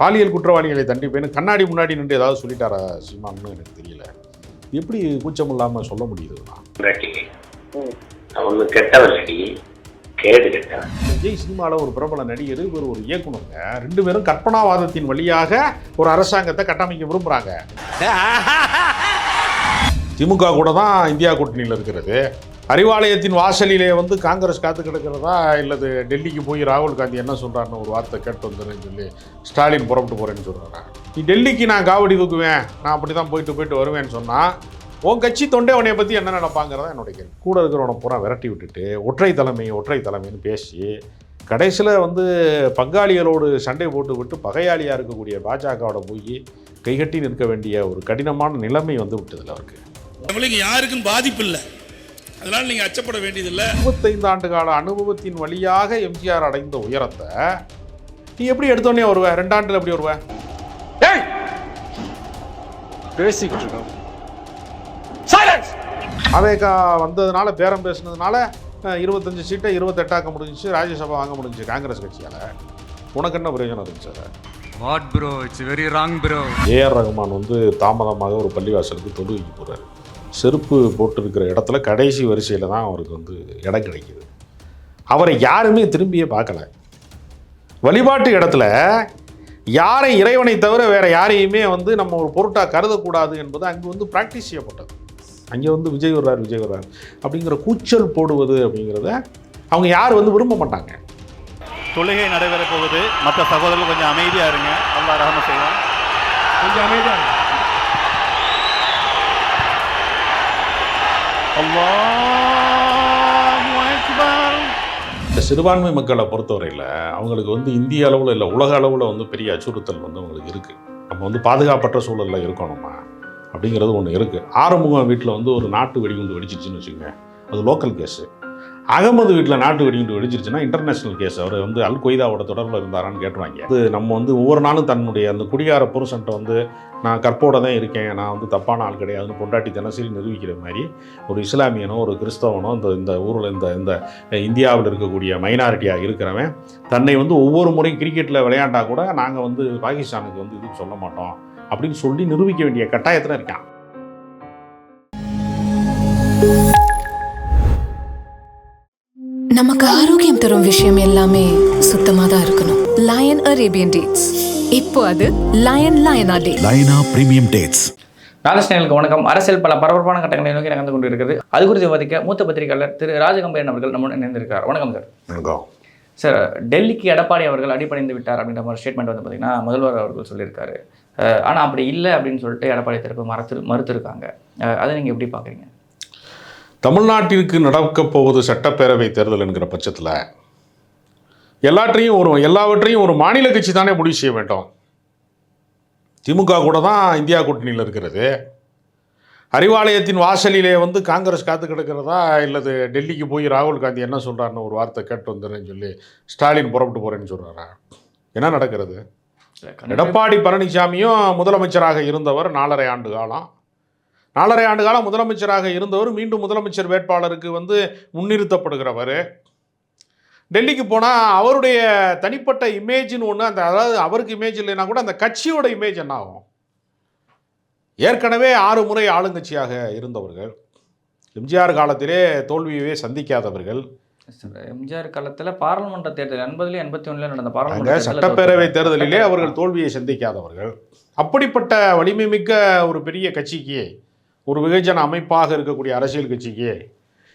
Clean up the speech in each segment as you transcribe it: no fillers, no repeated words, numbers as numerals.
பாலியல் குற்றவாளிகளை தண்டிப்பேன்னு கண்ணாடி முன்னாடி நின்று ஏதாவது சொல்லிட்டாரா சீமான்னு எனக்கு தெரியல. எப்படி கூச்சம் இல்லாமல் சொல்ல முடியுதுன்னா ஒன்று கெட்டவன் கேடு கெட்டவன். விஜய் சினிமாவில் ஒரு பிரபல நடிகர், இவர் ஒரு இயக்குனருங்க. ரெண்டு பேரும் கற்பனாவாதத்தின் வழியாக ஒரு அரசாங்கத்தை கட்டமைக்க விரும்புகிறாங்க. திமுக கூட தான் இந்தியா கூட்டணியில் இருக்கிறது. அறிவாலயத்தின் வாசலிலே வந்து காங்கிரஸ் காத்து கிடக்கிறதா இல்லது டெல்லிக்கு போய் ராகுல் காந்தி என்ன சொல்கிறாருன்னு ஒரு வார்த்தை கேட்டு வந்துடுறேன்னு சொல்லி ஸ்டாலின் புறப்பட்டு போகிறேன்னு சொல்கிறாங்க. நீ டெல்லிக்கு நான் காவடி தூக்குவேன், நான் அப்படி தான் போயிட்டு வருவேன்னு சொன்னால் உன் கட்சி தொண்டை உனையை பற்றி என்ன நினைப்பாங்கிறதா என்னுடைய கேள்வி. கூட இருக்கிறவனை பூரா விரட்டி விட்டுட்டு ஒற்றை தலைமைன்னு பேசி கடைசியில் வந்து பங்காளிகளோடு சண்டை போட்டு விட்டு பகையாளியாக இருக்கக்கூடிய பாஜகவோட போய் கைகட்டி நிற்க வேண்டிய ஒரு கடினமான நிலைமை வந்து விட்டதில்லை அவருக்கு. உங்களுக்கு யாருக்கும் பாதிப்பு இல்லை, அதனால நீங்க அச்சப்பட வேண்டியதில்லை. 25 ஆண்டு கால அனுபவத்தின் வழியாக எம்ஜிஆர் அடைந்த உயரத்தை நீ எப்படி எடுத்தோடனே வருவ? 2 ஆண்டுல எப்படி வருவ? பேசிக்கிட்டு இருக்கோம். அவேகா வந்ததுனால, பேரம் பேசினதுனால 25 சீட்டை 28 முடிஞ்சிச்சு, ராஜ்யசபா வாங்க முடிஞ்சிச்சு காங்கிரஸ் கட்சியால். உனக்கு என்ன பிரயோஜனம் இருந்துச்சு sir? What bro, it's very wrong bro. AR Rahman வந்து தாமதமாக ஒரு பள்ளிவாசலுக்கு தொழுகைக்கு போகிறார். செருப்பு போட்டிருக்கிற இடத்துல கடைசி வரிசையில் தான் அவருக்கு வந்து இடம் கிடைக்கிது. அவரை யாருமே திரும்பியே பார்க்கல. வழிபாட்டு இடத்துல யாரை, இறைவனை தவிர வேறு யாரையுமே வந்து நம்ம ஒரு பொருட்டாக கருதக்கூடாது என்பது அங்கே வந்து ப்ராக்டிஸ் செய்யப்பட்டது. அங்கே வந்து விஜய் வர்றார் அப்படிங்கிற கூச்சல் போடுவது அப்படிங்கிறத அவங்க யார் வந்து விரும்ப மாட்டாங்க. தொழுகை நடைபெற போகுது. மற்ற சகோதரர்கள் கொஞ்சம் அமைதியாக இருங்க. அல்லாஹ் ரஹ்மத் செய்வான். கொஞ்சம் அமைதியாக இருங்க. அல்லாஹு அக்பர். சிறுபான்மை மக்களை பொறுத்தவரையில் அவங்களுக்கு வந்து இந்திய அளவில் இல்லை, உலக அளவில் வந்து பெரிய அச்சுறுத்தல் வந்து அவங்களுக்கு இருக்குது. நம்ம வந்து பாதுகாப்பற்ற சூழலில் இருக்கோம் நம்ம அப்படிங்கிறது ஒன்று இருக்குது. ஆறுமுகம் வீட்டில் வந்து ஒரு நாட்டு வெடிகுண்டு வெடிச்சிருச்சுன்னு வச்சுக்கோங்க, அது லோக்கல் கேஸு. அகமது வீட்டில் நாட்டு வெடிகுண்டு வெடிச்சிருச்சுன்னா இன்டர்நேஷ்னல் கேஸ். அவர் வந்து அல் கொய்தாவோட தொடர்பில் இருந்தாரான்னு கேட்டுருவாங்க. அது நம்ம வந்து ஒவ்வொரு நாளும் தன்னுடைய அந்த குடிகார புருஷன்ட்ட வந்து நான் கற்போட தான் இருக்கேன், நான் வந்து தப்பான ஆள் கிடையாதுன்னு பொண்டாட்டி தினசரி நிரூபிக்கிற மாதிரி ஒரு இஸ்லாமியனோ ஒரு கிறிஸ்தவனோ இந்த ஊரில் இந்த இந்தியாவில் இருக்கக்கூடிய மைனாரிட்டியாக இருக்கிறவன் தன்னை வந்து ஒவ்வொரு முறையும் கிரிக்கெட்டில் விளையாண்டா கூட நாங்கள் வந்து பாகிஸ்தானுக்கு வந்து இதுக்கு சொல்ல மாட்டோம் அப்படின்னு சொல்லி நிரூபிக்க வேண்டிய கட்டாயத்தில் இருக்கான். நமக்கு ஆரோக்கியம் தரும் விஷயம் எல்லாமே சுத்தமா தான் இருக்கணும். லயன் அரேபியன் டேட்ஸ், இப்போ அது லயனா டேட்ஸ், லயனா பிரீமியம் டேட்ஸ். நாகேஷ்களுக்கு வணக்கம். அரசியல் பல பரபரப்பான கட்டங்களை நோக்கி நகர்ந்து கொண்டு இருக்கிறது. அது குறித்து விவாதிக்க மூத்த பத்திரிகையாளர் திரு ராஜகம்பீரன் அவர்கள் நம்முடன் இணைந்திருக்கிறார். வணக்கம் சார். வணக்கம் சார். டெல்லிக்கு எடப்பாடி அவர்கள் அடிபணிந்து விட்டார் அப்படின்ற மாதிரி ஸ்டேட்மெண்ட் வந்து பார்த்தீங்கன்னா முதல்வர் அவர்கள் சொல்லியிருக்காரு. ஆனால் அப்படி இல்லை அப்படின்னு சொல்லிட்டு எடப்பாடி தரப்பு மறுத்திருக்காங்க. அதை நீங்கள் எப்படி பார்க்குறீங்க? தமிழ்நாட்டிற்கு நடக்கப் போவது சட்டப்பேரவை தேர்தல் என்கிற பட்சத்தில் எல்லாவற்றையும் ஒரு மாநில கட்சி தானே முடிவு செய்ய வேண்டும். திமுக கூட தான் இந்தியா கூட்டணியில் இருக்கிறது. அறிவாலயத்தின் வாசலிலே வந்து காங்கிரஸ் காத்து கிடக்கிறதா இல்லது டெல்லிக்கு போய் ராகுல் காந்தி என்ன சொல்கிறாருன்னு ஒரு வார்த்தை கேட்டு வந்துடுறேன்னு சொல்லி ஸ்டாலின் புறப்பட்டு போகிறேன்னு சொல்கிறாரா? என்ன நடக்கிறது? எடப்பாடி பழனிசாமியும் முதலமைச்சராக இருந்தவர் 4.5 ஆண்டு காலம் முதலமைச்சராக இருந்தவர் மீண்டும் முதலமைச்சர் வேட்பாளருக்கு வந்து முன்னிறுத்தப்படுகிறவர். டெல்லிக்கு போனால் அவருடைய தனிப்பட்ட இமேஜின்னு ஒன்று, அதாவது அவருக்கு இமேஜ் இல்லைன்னா கூட அந்த கட்சியோட இமேஜ் என்ன ஆகும்? ஏற்கனவே 6 முறை ஆளுங்கட்சியாக இருந்தவர்கள், எம்ஜிஆர் காலத்திலே தோல்வியவே சந்திக்காதவர்கள். எம்ஜிஆர் காலத்தில் பாராளுமன்ற தேர்தல் 80 81 நடந்த பாராளுமன்ற சட்டப்பேரவை தேர்தலிலே அவர்கள் தோல்வியை சந்திக்காதவர்கள். அப்படிப்பட்ட வலிமை மிக்க ஒரு பெரிய கட்சிக்கு, ஒரு வெகுஜன அமைப்பாக இருக்கக்கூடிய அரசியல் கட்சிக்கு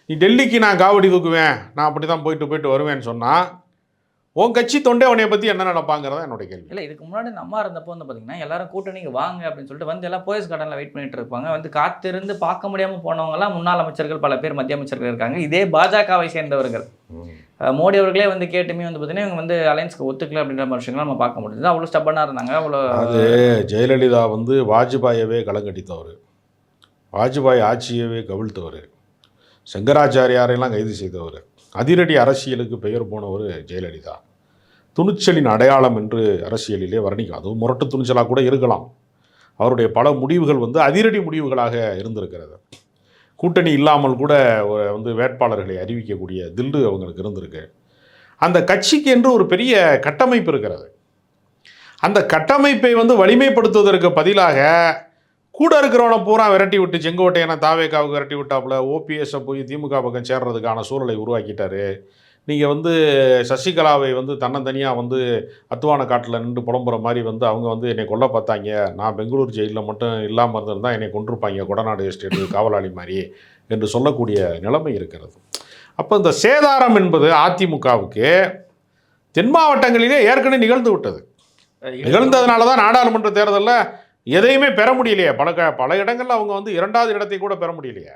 நீ டெல்லிக்கு நான் காவடி தூக்குவேன், நான் அப்படி தான் போயிட்டு வருவேன்னு சொன்னால் உன் கட்சி தொண்டை உனையை பற்றி என்ன நினைப்பாங்கிறதா என்னுடைய கேள்வி. இல்லை, இதுக்கு முன்னாடி இந்த அம்மா இருந்தப்போ வந்து பார்த்தீங்கன்னா எல்லாரும் கூட்டணிக்கு வாங்க அப்படின்னு சொல்லிட்டு வந்து எல்லாம் போயஸ் கார்டனில் வெயிட் பண்ணிட்டு இருப்பாங்க. வந்து காத்திருந்து பார்க்க முடியாமல் போனவங்கலாம் முன்னாள் அமைச்சர்கள், பல பேர் மத்திய அமைச்சர்கள் இருக்காங்க. இதே பாஜகவை சேர்ந்தவர்கள். மோடி அவர்களே வந்து கேட்டுமே வந்து பார்த்தீங்கன்னா இவங்க வந்து அலையன்ஸ்க்கு ஒத்துக்கல அப்படின்ற மாதிரி விஷயங்கள் நம்ம பார்க்க முடியுது. அவ்வளோ ஸ்டப்பனாக இருந்தாங்க. அவ்வளோ அது ஜெயலலிதா வந்து வாஜ்பாயவே களங்கட்டித்தவர், வாஜ்பாய் ஆட்சியவே கவிழ்த்தவர், சங்கராச்சாரியாரையெல்லாம் கைது செய்தவர், அதிரடி அரசியலுக்கு பெயர் போனவர் ஜெயலலிதா. துணிச்சலின் அடையாளம் என்று அரசியலிலே வர்ணிக்கும். அதுவும் முரட்டு துணிச்சலாக கூட இருக்கலாம். அவருடைய பல முடிவுகள் வந்து அதிரடி முடிவுகளாக இருந்திருக்கிறது. கூட்டணி இல்லாமல் கூட வந்து வேட்பாளர்களை அறிவிக்கக்கூடிய தில்லு அவங்களுக்கு இருந்திருக்கு. அந்த கட்சிக்கு என்று ஒரு பெரிய கட்டமைப்பு இருக்கிறது. அந்த கட்டமைப்பை வந்து வலிமைப்படுத்துவதற்கு பதிலாக கூட இருக்கிறவனை பூரா விரட்டி விட்டு செங்கோட்டையனை தாவேக்காவுக்கு விரட்டி விட்டாப்புல ஓபிஎஸ்ஸை போய் திமுக பக்கம் சேர்றதுக்கான சூழலை உருவாக்கிட்டாரு. நீங்கள் வந்து சசிகலாவை வந்து தன்னந்தனியாக வந்து அத்துவான காட்டில் நின்று புலம்புற மாதிரி வந்து அவங்க வந்து என்னை கொல்ல பார்த்தாங்க, நான் பெங்களூர் ஜெயிலில் மட்டும் இல்லாமல் இருந்திருந்தால் என்னை கொண்டிருப்பாங்க கொடநாடு எஸ்டேட்டு காவலாளி மாதிரி என்று சொல்லக்கூடிய நிலைமை இருக்கிறது. அப்போ இந்த சேதாரம் என்பது அதிமுகவுக்கு தென் மாவட்டங்களிலே ஏற்கனவே நிகழ்ந்து விட்டது. நிகழ்ந்ததுனால தான் நாடாளுமன்ற தேர்தலில் எதையுமே பெற முடியலையே. பல இடங்களில் அவங்க வந்து 2வது இடத்தை கூட பெற முடியலையே.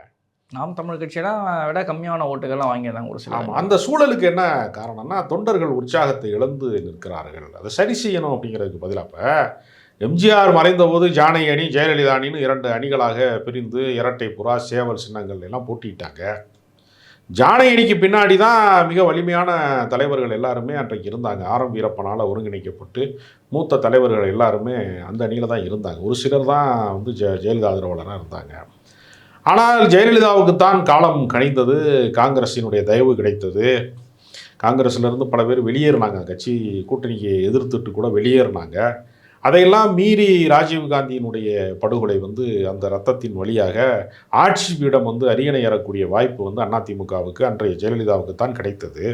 நாம் தமிழ் கட்சியெல்லாம் விட கம்மியான ஓட்டுகள்லாம் வாங்கியிருந்தாங்க ஒரு சில. ஆமாம், அந்த சூழலுக்கு என்ன காரணம்னா தொண்டர்கள் உற்சாகத்தை இழந்து நிற்கிறார்கள். அதை சரி செய்யணும் அப்படிங்கிறதுக்கு பதிலாக இப்போ எம்ஜிஆர் மறைந்த போது ஜானகி அணி ஜெயலலிதா அணின்னு 2 அணிகளாக பிரிந்து இரட்டை புறா சேவல் சின்னங்கள் எல்லாம் போட்டிட்டாங்க. ஜானகி அணிக்கு பின்னாடி தான் மிக வலிமையான தலைவர்கள் எல்லாருமே அன்றைக்கு இருந்தாங்க. ஆரம் வீரப்பனால் ஒருங்கிணைக்கப்பட்டு மூத்த தலைவர்கள் எல்லாருமே அந்த அணியில் தான் இருந்தாங்க. ஒரு சிலர் தான் வந்து ஜெயலலிதா ஆதரவாளராக இருந்தாங்க. ஆனால் ஜெயலலிதாவுக்கு தான் காலம் கணிந்தது, காங்கிரஸினுடைய தயவு கிடைத்தது. காங்கிரஸ்லேருந்து பல பேர் வெளியேறினாங்க, கட்சி கூட்டணிக்கு எதிர்த்துட்டு கூட வெளியேறினாங்க. அதையெல்லாம் மீறி ராஜீவ்காந்தியினுடைய படுகொலை வந்து அந்த ரத்தத்தின் வழியாக ஆட்சி பீடம் வந்து அரியணை ஏறக்கூடிய வாய்ப்பு வந்து அதிமுகவுக்கு அன்றைய ஜெயலலிதாவுக்கு தான் கிடைத்தது.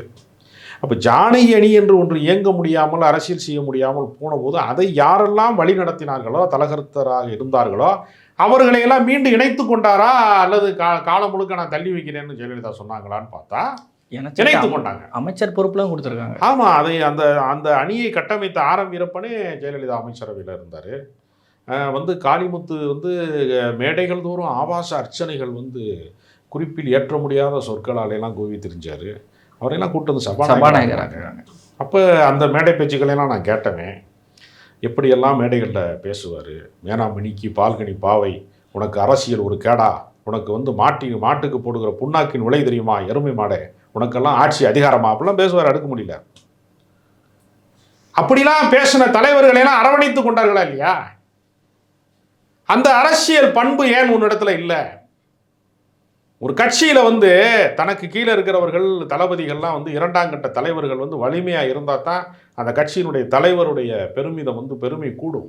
அப்போ ஜானகி அணி என்று ஒன்று இயங்க முடியாமல் அரசியல் செய்ய முடியாமல் போன போது அதை யாரெல்லாம் வழி நடத்தினார்களோ தலகர்த்தராக இருந்தார்களோ அவர்களையெல்லாம் மீண்டும் இணைத்து கொண்டாரா அல்லது காலம் முழுக்க நான் தள்ளி வைக்கிறேன்னு ஜெயலலிதா சொன்னாங்களான்னு பார்த்தா இணைத்து கொண்டாங்க. அமைச்சர் பொறுப்புலாம் கொடுத்துருக்காங்க. ஆமாம், அதை அந்த அணியை கட்டமைத்த ஆரம் வீரப்பனே ஜெயலலிதா அமைச்சரவையில் இருந்தார். வந்து காளிமுத்து வந்து மேடைகள் தோறும் ஆபாச அர்ச்சனைகள் வந்து குறிப்பில் ஏற்ற முடியாத சொற்களாலெல்லாம் கூவி தெரிஞ்சார். அவரையெல்லாம் கூட்டு வந்து சபாநாயகராங்க. அப்போ அந்த மேடை பேச்சுக்களெல்லாம் நான் கேட்டேனே, எப்படியெல்லாம் மேடைகளில் பேசுவார். மேனாமணிக்கு பால்கனி பாவை, உனக்கு அரசியல் ஒரு கேடா, உனக்கு வந்து மாட்டுக்கு போடுகிற புண்ணாக்கின் விலை தெரியுமா எருமை மாடே, உனக்கெல்லாம் ஆட்சி அதிகாரமா, அப்படிலாம் பேசுவார். அடுக்க முடியல. அப்படிலாம் பேசின தலைவர்களெல்லாம் அரவணைத்து கொண்டார்களா இல்லையா? அந்த அரசியல் பண்பு ஏன் உன்னிடத்துல இல்லை? ஒரு கட்சியில் வந்து தனக்கு கீழே இருக்கிறவர்கள் தளபதிகள்லாம் வந்து 2ஆம் கட்ட தலைவர்கள் வந்து வலிமையாக இருந்தால் தான் அந்த கட்சியினுடைய தலைவருடைய பெருமிதம் வந்து பெருமை கூடும்.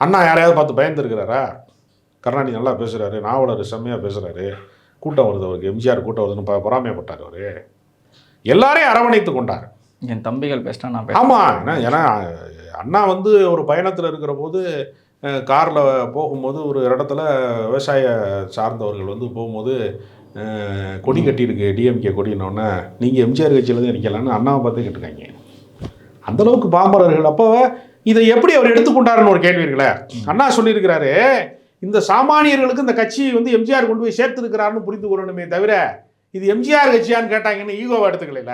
அண்ணா யாரையாவது பார்த்து பயந்துருக்கிறாரா? கருணாநிதி நல்லா பேசுகிறாரு, நாவலர் செம்மையாக பேசுகிறாரு, கூட்டம் வருது அவருக்கு, எம்ஜிஆர் கூட்டம் வருதுன்னு பொறாமைப்பட்டார். அவர் எல்லாரையும் அரவணைத்து கொண்டார். என் தம்பிகள் பேசினா நான். ஆமாம், ஏன்னா அண்ணா வந்து ஒரு பயணத்தில் இருக்கிற போது காரில் போகும்போது ஒரு இடத்துல விவசாய சார்ந்தவர்கள் வந்து போகும்போது கொடி கட்டியிருக்கு டிஎம்கே கொடினோடனே நீங்கள் எம்ஜிஆர் கட்சியில் தான் நிற்கலான்னு அண்ணாவை பார்த்து கேட்டுருக்காங்க. அந்தளவுக்கு பாமரர்கள். அப்போ இதை எப்படி அவர் எடுத்துக்கொண்டாருன்னு ஒரு கேள்வி இருக்குல்ல. அண்ணா சொல்லியிருக்கிறாரு, இந்த சாமானியர்களுக்கு இந்த கட்சி வந்து எம்ஜிஆர் கொண்டு போய் சேர்த்துருக்கிறாருன்னு புரிந்து கொள்ளணுமே தவிர இது எம்ஜிஆர் கட்சியான்னு கேட்டாங்கன்னு ஈகோவை எடுத்துக்கல.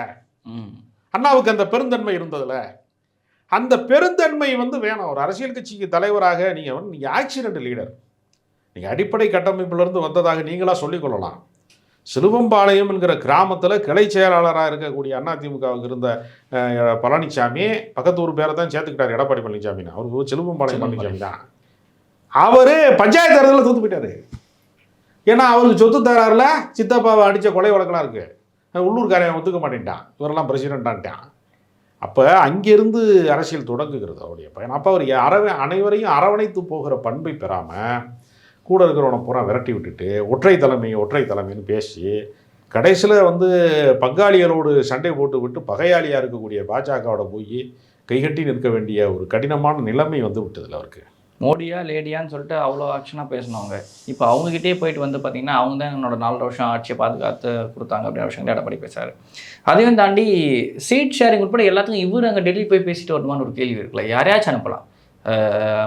அண்ணாவுக்கு அந்த பெருந்தன்மை இருந்ததில்ல. அந்த பெருந்தன்மை வந்து வேணும். ஒரு அரசியல் கட்சிக்கு தலைவராக நீங்கள் ஆக்சிடென்ட் லீடர், நீங்கள் அடிப்படை கட்டமைப்பிலிருந்து வந்ததாக நீங்களாக சொல்லிக்கொள்ளலாம். சிலுவம்பாளையம் என்கிற கிராமத்தில் கிளை செயலாளராக இருக்கக்கூடிய அதிமுகவுக்கு இருந்த பழனிசாமி பக்கத்து ஊர் பேரை தான் சேர்த்துக்கிட்டார், எடப்பாடி பழனிசாமின்னு. அவருக்கு சிலுவம்பாளையம் பழனிசாமி தான். அவர் பஞ்சாயத்து தேர்தலில் தோற்று போயிட்டார். ஏன்னா அவருக்கு சொத்து தராரில் சித்தப்பாவை அடித்த கொலை வழக்கெல்லாம் இருக்குது. உள்ளூர்காரையை ஒத்துக்க மாட்டேன்ட்டான், இவரெல்லாம் பிரசிடென்ட்டான்ட்டான். அப்போ அங்கேருந்து அரசியல் தொடங்குகிறது அவருடைய பயணம். அப்போ அவர் அனைவரையும் அரவணைத்து போகிற பண்பை பெறாமல் கூட இருக்கிறவனை பூரா விரட்டி விட்டுட்டு ஒற்றை தலைமைன்னு பேசி கடைசியில் வந்து பங்காளிகளோடு சண்டை போட்டு விட்டு பகையாளியாக இருக்கக்கூடிய பாஜகவோட போய் கைகட்டி நிற்க வேண்டிய ஒரு கடினமான நிலைமை வந்து விட்டதில்லை அவருக்கு. மோடியா லேடியான்னு சொல்லிட்டு அவ்வளோ ஆக்ஷனாக பேசினவங்க இப்போ அவங்ககிட்டே போயிட்டு வந்து பார்த்தீங்கன்னா அவங்க தான் என்னோட 4 வருஷம் ஆட்சியை பாதுகாத்து கொடுத்தாங்க அப்படின்ற விஷயங்கள் எடப்பாடி பேசுகிறாரு. அதையும் தாண்டி சீட் ஷேரிங் உட்பட எல்லாத்துக்கும் இவர் அங்கே டெல்லி போய் பேசிட்டு வருமானு ஒரு கேள்வி இருக்குல்ல. யாரையாச்சும் அனுப்பலாம்,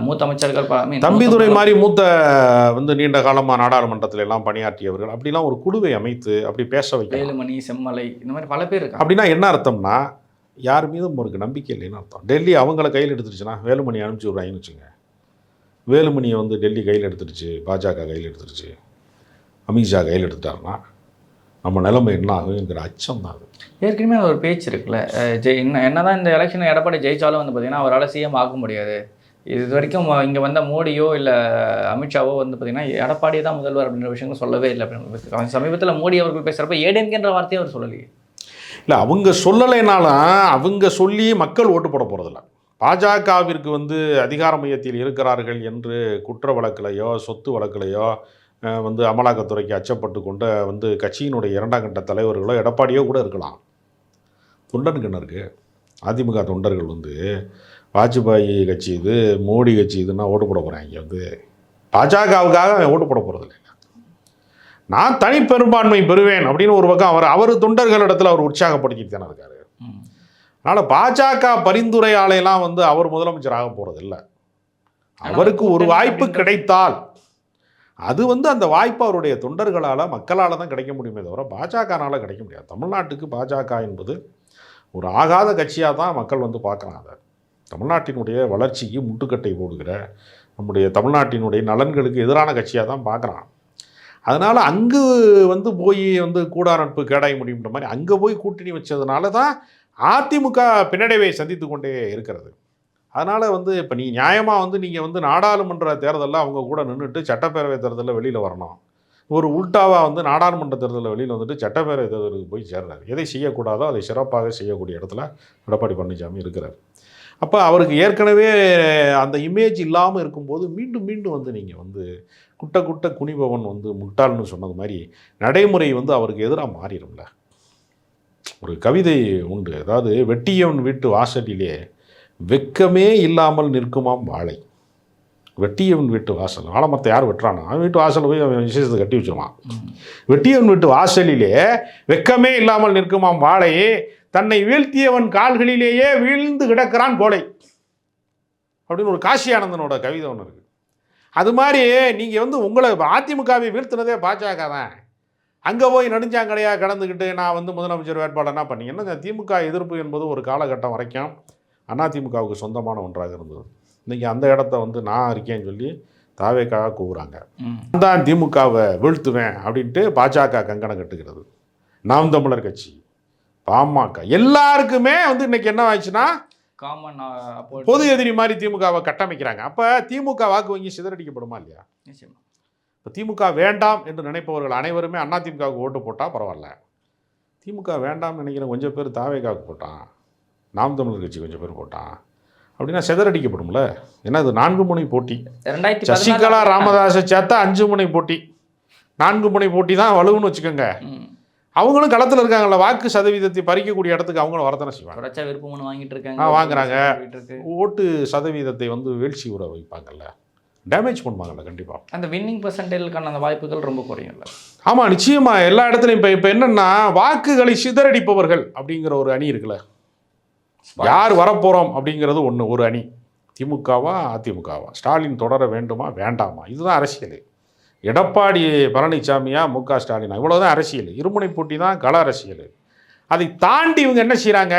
மூத்த அமைச்சர்கள் தம்பிதுரை மாதிரி மூத்த வந்து நீண்ட காலமாக நாடாளுமன்றத்தில் எல்லாம் பணியாற்றியவர்கள் அப்படிலாம் ஒரு குழுவை அமைத்து அப்படி பேச வைக்க, வேலுமணி செம்மலை இந்த மாதிரி பல பேர் இருக்கு. அப்படின்னா என்ன அர்த்தம்னா யார் மீதும் அவருக்கு நம்பிக்கை இல்லைன்னு அர்த்தம். டெல்லி அவங்கள கையில் எடுத்துருச்சுன்னா வேலுமணி அனுப்பிச்சி விட்றாங்கன்னு வச்சுங்க. வேலுமணியை வந்து டெல்லி கையில் எடுத்துருச்சு, பாஜக கையில் எடுத்துருச்சு, அமித்ஷா கையில் எடுத்துட்டாருன்னா நம்ம நிலைமை என்ன ஆகுங்கிற அச்சம் தான். ஏற்கனவே ஒரு பேச்சு இருக்குல்ல, என்னதான் இந்த எலெக்ஷன் எடப்பாடி ஜெயிச்சாலும் வந்து பார்த்தீங்கன்னா அவரால் சிஎம் ஆக முடியாது. இது வரைக்கும் இங்கே வந்த மோடியோ இல்லை அமித்ஷாவோ வந்து பார்த்தீங்கன்னா எடப்பாடி தான் முதல்வர் அப்படின்ற விஷயங்கள் சொல்லவே இல்லை அப்படின்னு சமீபத்தில் மோடி அவர்கள் பேசுகிறப்ப ஏடிஎம்கேன்ற வார்த்தையை அவர் சொல்லலையே. இல்லை, அவங்க சொல்லலைனாலும் அவங்க சொல்லி மக்கள் ஓட்டு போட போகிறதில்ல. பாஜகவிற்கு வந்து அதிகார மையத்தில் இருக்கிறார்கள் என்று குற்ற வழக்கிலையோ சொத்து வழக்கிலையோ வந்து அமலாக்கத்துறைக்கு அச்சப்பட்டு கொண்ட வந்து கட்சியினுடைய 2ஆம் கட்ட தலைவர்களோ எடப்பாடியோ கூட இருக்கலாம். தொண்டனுக்கு என்ன இருக்குது? அதிமுக தொண்டர்கள் வந்து வாஜ்பாய் கட்சி இது, மோடி கட்சி இதுன்னா ஓட்டு போட போகிறாங்க. இங்கே வந்து பாஜகவுக்காக ஓட்டு போட போகிறது இல்லை. நான் தனி பெரும்பான்மை பெறுவேன் அப்படின்னு ஒரு பக்கம் அவர் தொண்டர்களிடத்தில் அவர் உற்சாகப்படுத்திட்டு தானே இருக்காரு. அதனால் பாஜக பரிந்துரையாலையெல்லாம் வந்து அவர் முதலமைச்சர் ஆக போகிறது இல்லை. அவருக்கு ஒரு வாய்ப்பு கிடைத்தால் அது வந்து அந்த வாய்ப்பு அவருடைய தொண்டர்களால் மக்களால் தான் கிடைக்க முடியுமே தவிர பாஜகனால் கிடைக்க முடியாது. தமிழ்நாட்டுக்கு பாஜக என்பது ஒரு ஆகாத கட்சியாக தான் மக்கள் வந்து பார்க்குறாங்க. தமிழ்நாட்டினுடைய வளர்ச்சிக்கு முட்டுக்கட்டை போடுகிற, நம்முடைய தமிழ்நாட்டினுடைய நலன்களுக்கு எதிரான கட்சியாக தான் பார்க்குறான். அதனால் அங்கு வந்து போய் வந்து கூடா நட்பு கேடாய முடியுன்ற மாதிரி அங்கே போய் கூட்டணி வச்சதுனால தான் அதிமுக பின்னடைவை சந்தித்து கொண்டே இருக்கிறது. அதனால் வந்து இப்போ நீ நியாயமாக வந்து நீங்கள் வந்து நாடாளுமன்ற தேர்தலில் அவங்க கூட நின்றுட்டு சட்டப்பேரவை தேர்தலில் வெளியில் வரணும். ஒரு உல்டாவாக வந்து நாடாளுமன்ற தேர்தலில் வெளியில் வந்துட்டு சட்டப்பேரவை தேர்தலுக்கு போய் சேர்றாரு. எதை செய்யக்கூடாதோ அதை சிறப்பாக செய்யக்கூடிய இடத்துல எடப்பாடி பழனிசாமி இருக்கிறார். அப்போ அவருக்கு ஏற்கனவே அந்த இமேஜ் இல்லாமல் இருக்கும்போது மீண்டும் மீண்டும் வந்து நீங்கள் வந்து குட்ட குனிபவன் வந்து முட்டாள்னு சொன்னது மாதிரி நடைமுறை வந்து அவருக்கு எதிராக மாறிடும்ல. ஒரு கவிதை உண்டு, அதாவது வெட்டியவன் வீட்டு வாசலிலே வெக்கமே இல்லாமல் நிற்குமாம் வாழை. வெட்டியவன் வீட்டு வாசல், வாழைமரத்தை யார் வெட்டுறானா அவன் வீட்டு வாசலில் போய் அவன் விசேஷத்தை கட்டி வச்சிருவான். வெட்டியவன் வீட்டு வாசலிலே வெக்கமே இல்லாமல் நிற்குமாம் வாழை, தன்னை வீழ்த்தியவன் கால்களிலேயே வீழ்ந்து கிடக்கிறான் கோலை அப்படின்னு ஒரு காசி ஆனந்தனோட கவிதை ஒன்று இருக்குது. அது மாதிரி நீங்கள் வந்து உங்களை அதிமுகவை வீழ்த்தினதே பாஜக தான். அங்கே போய் நெடுஞ்சாங்கடையாக கடந்துக்கிட்டு நான் வந்து முதலமைச்சர் வேட்பாளர்னா பண்ணீங்கன்னா திமுக எதிர்ப்பு என்பது ஒரு காலகட்டம் வரைக்கும் அதிமுகவுக்கு சொந்தமான ஒன்றாக இருந்தது. இன்றைக்கி அந்த இடத்த வந்து நான் இருக்கேன்னு சொல்லி தாவேக்காக கூவுறாங்க. தான் திமுகவை வீழ்த்துவேன் அப்படின்ட்டு பாஜக கங்கணம் கட்டுகிறது. நாம் தமிழர் கட்சி, பாமக எல்லாருக்குமே வந்து இன்றைக்கி என்ன ஆயிடுச்சுன்னா காமன் பொது எதிரி மாதிரி திமுகவை கட்டமைக்கிறாங்க. அப்போ திமுக வாக்கு வங்கி சிதறடிக்கப்படுமா இல்லையா? நிச்சயமா. இப்போ திமுக வேண்டாம் என்று நினைப்பவர்கள் அனைவருமே அதிமுகவுக்கு ஓட்டு போட்டால் பரவாயில்ல. திமுக வேண்டாம்னு நினைக்கிற கொஞ்சம் பேர் தாவேக்காவுக்கு போட்டான், நாம் தமிழர் கட்சி கொஞ்சம் பேர் போட்டான் அப்படின்னா சிதறடிக்கப்படும்ல. ஏன்னா இது 4 முனை போட்டி. சசிகலா ராமதாஸை சேர்த்தா 5 முனை போட்டி, 4 முனை போட்டி தான் வலுவுன்னு வச்சுக்கோங்க. அவங்களும் களத்தில் இருக்காங்கல்ல, வாக்கு சதவீதத்தை பறிக்கக்கூடிய இடத்துக்கு அவங்களும் வரதானே செய்வாங்க. விருப்பம் வாங்கிட்டு இருக்காங்க, வாங்குறாங்க. ஓட்டு சதவீதத்தை வந்து வீழ்ச்சி உற வைப்பாங்கல்ல, டேமேஜ் பண்ணுவாங்கல்ல. கண்டிப்பாக அந்த வின்னிங் பர்சன்டேஜுக்கான அந்த வாய்ப்புகள் ரொம்ப குறையும்ல. ஆமாம், நிச்சயமாக எல்லா இடத்துலையும். இப்போ என்னென்னா வாக்குகளை சிதறடிப்பவர்கள் அப்படிங்கிற ஒரு அணி இருக்குல்ல, யார் வரப்போகிறோம் அப்படிங்கிறது ஒரு அணி. திமுகவா அதிமுகவா, ஸ்டாலின் தொடர வேண்டுமா வேண்டாமா, இதுதான் அரசியல். எடப்பாடி பழனிசாமியா முக ஸ்டாலினா, இவ்வளோதான் அரசியல். இருமுனை போட்டி தான் கள அரசியல். அதை தாண்டி இவங்க என்ன செய்கிறாங்க,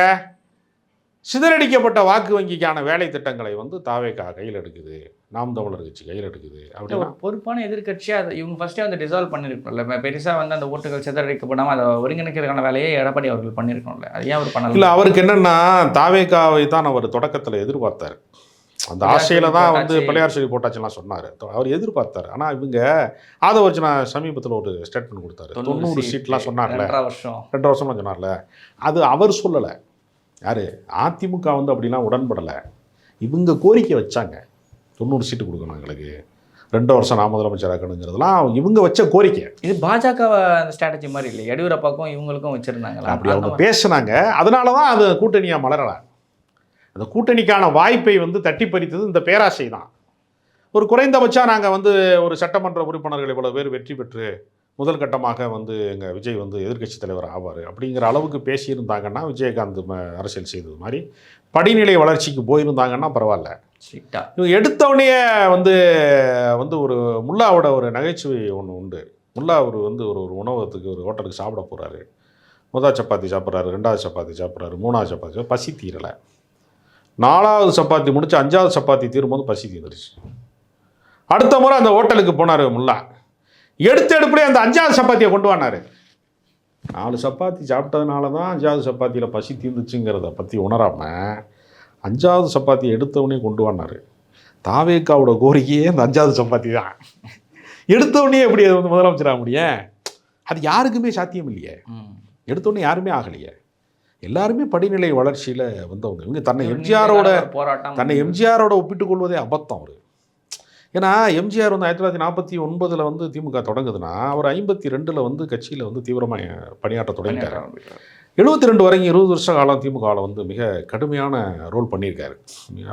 சிதறடிக்கப்பட்ட வாக்கு வங்கிக்கான வேலை திட்டங்களை வந்து தாவேகா கையில் எடுக்குது, நாம் தமிழர் கட்சி கையில் எடுக்குது. அப்படின்னா பொறுப்பான எதிர்கட்சியாக அதை இவங்க ஃபஸ்ட்டே வந்து டிசால்வ் பண்ணியிருக்கணும்ல. பெருசாக வந்து அந்த ஓட்டுகள் சிதறடிக்கப்படாமல் அதை ஒருங்கிணைக்கிறதுக்கான வேலையை எடப்பாடி அவர்கள் பண்ணியிருக்கணும்ல. அது ஏன் அவர் பண்ணல? இல்லை, அவருக்கு என்னென்னா தாவேகாவை தான் அவர் தொடக்கத்தில் எதிர்பார்த்தார். அந்த ஆசையில் தான் வந்து பிள்ளையார் சொல்லி போட்டாச்சுலாம் சொன்னார், அவர் எதிர்பார்த்தார். ஆனால் இவங்க அதை வச்சு நான் சமீபத்தில் ஒரு ஸ்டேட்மெண்ட் கொடுத்தாரு. 90 சீட்லாம் சொன்னார்ல, 2 வருஷம்லாம் சொன்னார்ல, அது அவர் சொல்லலை. யார்? அதிமுக வந்து அப்படிலாம் உடன்படலை. இவங்க கோரிக்கை வச்சாங்க, 90 சீட்டு கொடுக்கணும் எங்களுக்கு, 2 வருஷம் நான் முதலமைச்சர் ஆக்கணுங்கிறதுலாம் இவங்க வச்ச கோரிக்கை. இது பாஜக ஸ்ட்ராட்டஜி மாதிரி இல்லை, எடியூரப்பாக்கும் இவங்களுக்கும் வச்சுருந்தாங்களா? அப்படி அவங்க பேசுனாங்க. அதனால தான் அது கூட்டணியாக மலரலை. அந்த கூட்டணிக்கான வாய்ப்பை வந்து தட்டி பறித்தது இந்த பேராசை தான். ஒரு குறைந்தபட்சம் நாங்கள் வந்து ஒரு சட்டமன்ற உறுப்பினர்கள் இவ்வளோ பேர் வெற்றி பெற்று முதல் கட்டமாக வந்து எங்கள் விஜய் வந்து எதிர்க்கட்சி தலைவர் ஆவார் அப்படிங்கிற அளவுக்கு பேசியிருந்தாங்கன்னா, விஜயகாந்த் அரசியல் செய்தது மாதிரி படிநிலை வளர்ச்சிக்கு போயிருந்தாங்கன்னா பரவாயில்ல. இவங்க எடுத்தவொடனே வந்து வந்து ஒரு முல்லாவோட ஒரு நகைச்சுவை ஒன்று உண்டு. முல்லா அவர் வந்து ஒரு உணவகத்துக்கு ஒரு ஹோட்டலுக்கு சாப்பிட போகிறாரு. முதல் சப்பாத்தி சாப்பிட்றாரு, 2வது சப்பாத்தி சாப்பிட்றாரு, 3வது சப்பாத்தி, பசி தீரலை. 4வது சப்பாத்தி முடிச்சு 5வது சப்பாத்தி தீரும்போது பசி தீர்ந்துருச்சு. அடுத்த முறை அந்த ஹோட்டலுக்கு போனார் முல்லா. எடுப்படியே அந்த 5வது சப்பாத்தியை கொண்டு வந்தார். 4 சப்பாத்தி சாப்பிட்டதுனால தான் 5வது சப்பாத்தியில் பசி தீர்ந்துச்சுங்கிறத பற்றி உணராமல் 5வது சப்பாத்தியை எடுத்தவொடனே கொண்டு வந்தார். தாவேக்காவோட கோரிக்கையே அந்த 5வது சப்பாத்தி தான். எடுத்தவொடனே எப்படி அது வந்து முதலமைச்சராக முடியும்? அது யாருக்குமே சாத்தியம் இல்லையே. எடுத்தோடனே யாருமே ஆகலையே. எல்லாருமே படிநிலை வளர்ச்சியில் வந்தவங்க. இவங்க தன்னை எம்ஜிஆரோட ஒப்பிட்டுக் கொள்வதே அபத்தம் அவர். ஏன்னா எம்ஜிஆர் வந்து 1949 வந்து திமுக தொடங்குதுன்னா அவர் 52 வந்து கட்சியில் வந்து தீவிரமாக பணியாற்ற தொடங்கிட்டார். 72 வரைக்கும் 20 வருஷ காலம் திமுகவில் வந்து மிக கடுமையான ரோல் பண்ணியிருக்காரு.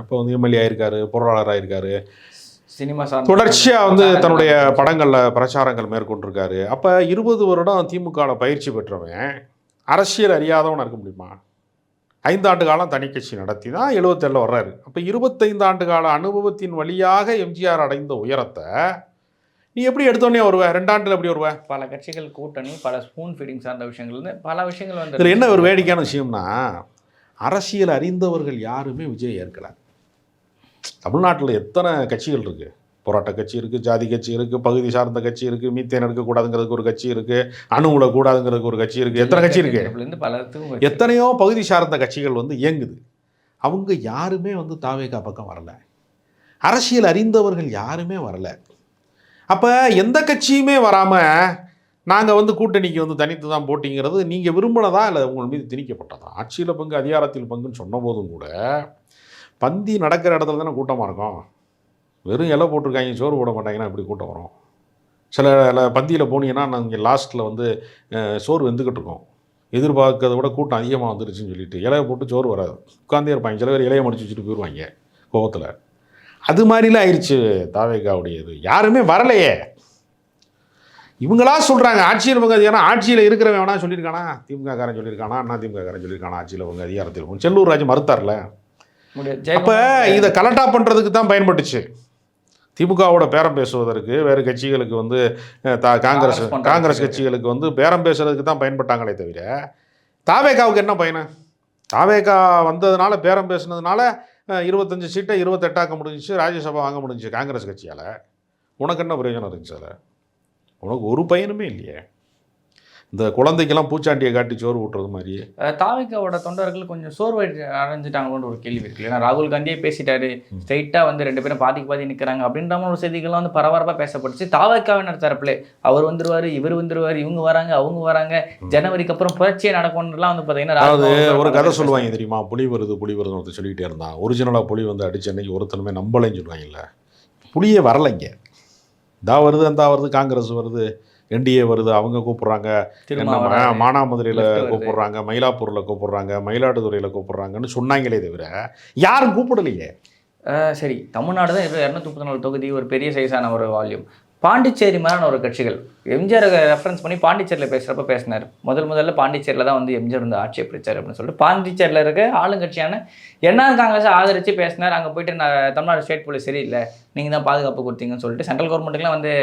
அப்போ வந்து எம்எல்ஏ ஆயிருக்காரு, பொருளாளர் ஆயிருக்காரு, சினிமா தொடர்ச்சியாக வந்து தன்னுடைய படங்களில் பிரச்சாரங்கள் மேற்கொண்டிருக்காரு. அப்போ 20 வருடம் திமுகவில் பயிற்சி பெற்றவன் அரசியல் அறியாதவன் இருக்க முடியுமா? 5 ஆண்டு காலம் தனி கட்சி நடத்தி தான் 77 வர்றாரு. அப்போ 25 ஆண்டு கால அனுபவத்தின் வழியாக எம்ஜிஆர் அடைந்த உயரத்தை நீ எப்படி எடுத்தோடனே வருவ? 2 ஆண்டுல எப்படி வருவ? பல கட்சிகள் கூட்டணி, பல ஸ்பூன் ஃபீடிங் சார்ந்த விஷயங்கள், பல விஷயங்கள் வந்து. இதில் என்ன ஒரு வேடிக்கையான விஷயம்னா, அரசியல் அறிந்தவர்கள் யாருமே விஜய் ஏற்கலை. தமிழ்நாட்டில் எத்தனை கட்சிகள் இருக்குது? போராட்ட கட்சி இருக்குது, ஜாதி கட்சி இருக்குது, பகுதி சார்ந்த கட்சி இருக்குது, மீத்தேன் எடுக்கக்கூடாதுங்கிறதுக்கு ஒரு கட்சி இருக்குது, அணுகுல கூடாதுங்கிறதுக்கு ஒரு கட்சி இருக்குது, எத்தனை கட்சி இருக்குது? எத்தனையோ பகுதி சார்ந்த கட்சிகள் வந்து இயங்குது. அவங்க யாருமே வந்து தாவேகா பக்கம் வரலை. அரசியல் அறிந்தவர்கள் யாருமே வரலை. அப்போ எந்த கட்சியுமே வராமல் நாங்கள் வந்து கூட்டணிக்கு வந்து தனித்து தான் போட்டிங்கிறது நீங்கள் விரும்பினதா இல்லை உங்கள் மீது திணிக்கப்பட்டதா? ஆட்சியில் பங்கு அதிகாரத்தில் பங்குன்னு சொன்ன போதும் கூட பந்தி நடக்கிற இடத்துல தானே கூட்டமாக இருக்கும். வெறும் இலை போட்டிருக்காங்க, சோறு போட மாட்டாங்கன்னா எப்படி கூட்டம் வரும்? சில பந்தியில் போனீங்கன்னா நாங்கள் லாஸ்ட்டில் வந்து சோறு வெந்துக்கிட்டு இருக்கோம், எதிர்பார்க்கறத விட கூட்டம் அதிகமாக வந்துருச்சுன்னு சொல்லிட்டு இலையை போட்டு சோறு வராது, உட்காந்தே இருப்பாங்க. சில பேர் இலையை மடிச்சு வச்சுட்டு போயிடுவாங்க கோவத்தில். அது மாதிரிலாம் ஆயிடுச்சு தாவேகாவுடையது. யாருமே வரலையே. இவங்களா சொல்கிறாங்க ஆட்சியில் பங்கு அதிகாரம். ஆட்சியில் இருக்கிறவன் வேணா சொல்லியிருக்கானா? திமுக காரன் சொல்லியிருக்கானா? அண்ணா திமுக காரன் சொல்லியிருக்கானா ஆட்சியில் பங்கு அதிகாரத்தில்? செல்லூர் ராஜ் மறுத்தார்ல. அப்போ இதை கலட்டா பண்ணுறதுக்கு தான் பயன்பட்டுச்சு. திமுகவோட பேரம் பேசுவதற்கு வேறு கட்சிகளுக்கு வந்து காங்கிரஸ் கட்சிகளுக்கு வந்து பேரம் பேசுறதுக்கு தான் பயன்பட்டாங்களே தவிர தாவேகாவுக்கு என்ன பயனு? தாவேகா வந்ததுனால, பேரம் பேசுனதுனால 25 சீட்டை 28 முடிஞ்சிச்சு, ராஜ்யசபா வாங்க முடிஞ்சிச்சு காங்கிரஸ் கட்சியால். உனக்கு என்ன பிரயோஜனம் இருந்துச்சு? அதில் உனக்கு ஒரு பயனுமே இல்லையே. இந்த குழந்தைக்கெல்லாம் பூச்சாண்டியை காட்டி சோறு ஊட்டுறது மாதிரி. தாவேகாவோட தொண்டர்கள் கொஞ்சம் சோர்வு அடைஞ்சிட்டாங்களோன்னு ஒரு கேள்வி இருக்கு. ஏன்னா ராகுல் காந்தியே பேசிட்டாரு, ஸ்ட்ரைட்டாக வந்து 2 பேரும் பாதி நிற்கிறாங்க அப்படின்ற மாதிரி ஒரு செய்திகள்லாம் வந்து பரபரப்பாக பேசப்பட்டுச்சு. தாவேகாவினர் தரப்புல அவர் வந்துருவார், இவர் வந்துருவார், இவங்க வராங்க, அவங்க வராங்க, ஜனவரிக்கு அப்புறம் புரட்சியே நடக்கும்லாம் வந்து பார்த்தீங்கன்னா. அதாவது ஒரு கதை சொல்லுவாங்க தெரியுமா, புலி வருதுன்னு ஒருத்தர் சொல்லிக்கிட்டே இருந்தான். ஒரிஜினலாக புலி வந்து அடிச்சு அன்னைக்கு ஒருத்தனுமே நம்பலைன்னு சொல்லுவாங்கல்ல. புலியே வரலைங்க. இதா வருது, அந்த வருது, காங்கிரஸ் வருது, என்டிஏ வருது, அவங்க கூப்பிட்றாங்க, மானாமதுரையில் கூப்பிட்றாங்க, மயிலாப்பூரில் கூப்பிட்றாங்க, மயிலாடுதுறையில் கூப்பிட்றாங்கன்னு சொன்னாங்களே தவிர யாரும் கூப்பிடலையே. சரி, தமிழ்நாடு தான் 234 தொகுதி, ஒரு பெரிய சைஸான ஒரு வால்யூம். பாண்டிச்சேரி மாதிரியான ஒரு கட்சிகள் எம்ஜிஆர் ரெஃபரன்ஸ் பண்ணி பாண்டிச்சேரியில் பேசுகிறப்ப பேசினார். முதல்ல பாண்டிச்சேரியில் தான் வந்து எம்ஜிஆர் வந்து ஆட்சியை பிடிச்சார் அப்படின்னு சொல்லிட்டு பாண்டிச்சேரியில் இருக்க ஆளுங்கட்சியான என்ஆர் காங்கிரஸை ஆதரித்து பேசினார். அங்கே போயிட்டு தமிழ்நாடு ஸ்டேட் போலீஸ் சரியில்லை, நீங்கள் தான் பாதுகாப்பு கொடுத்தீங்கன்னு சொல்லிட்டு சென்ட்ரல் கவர்மெண்ட்டுக்குலாம் வந்து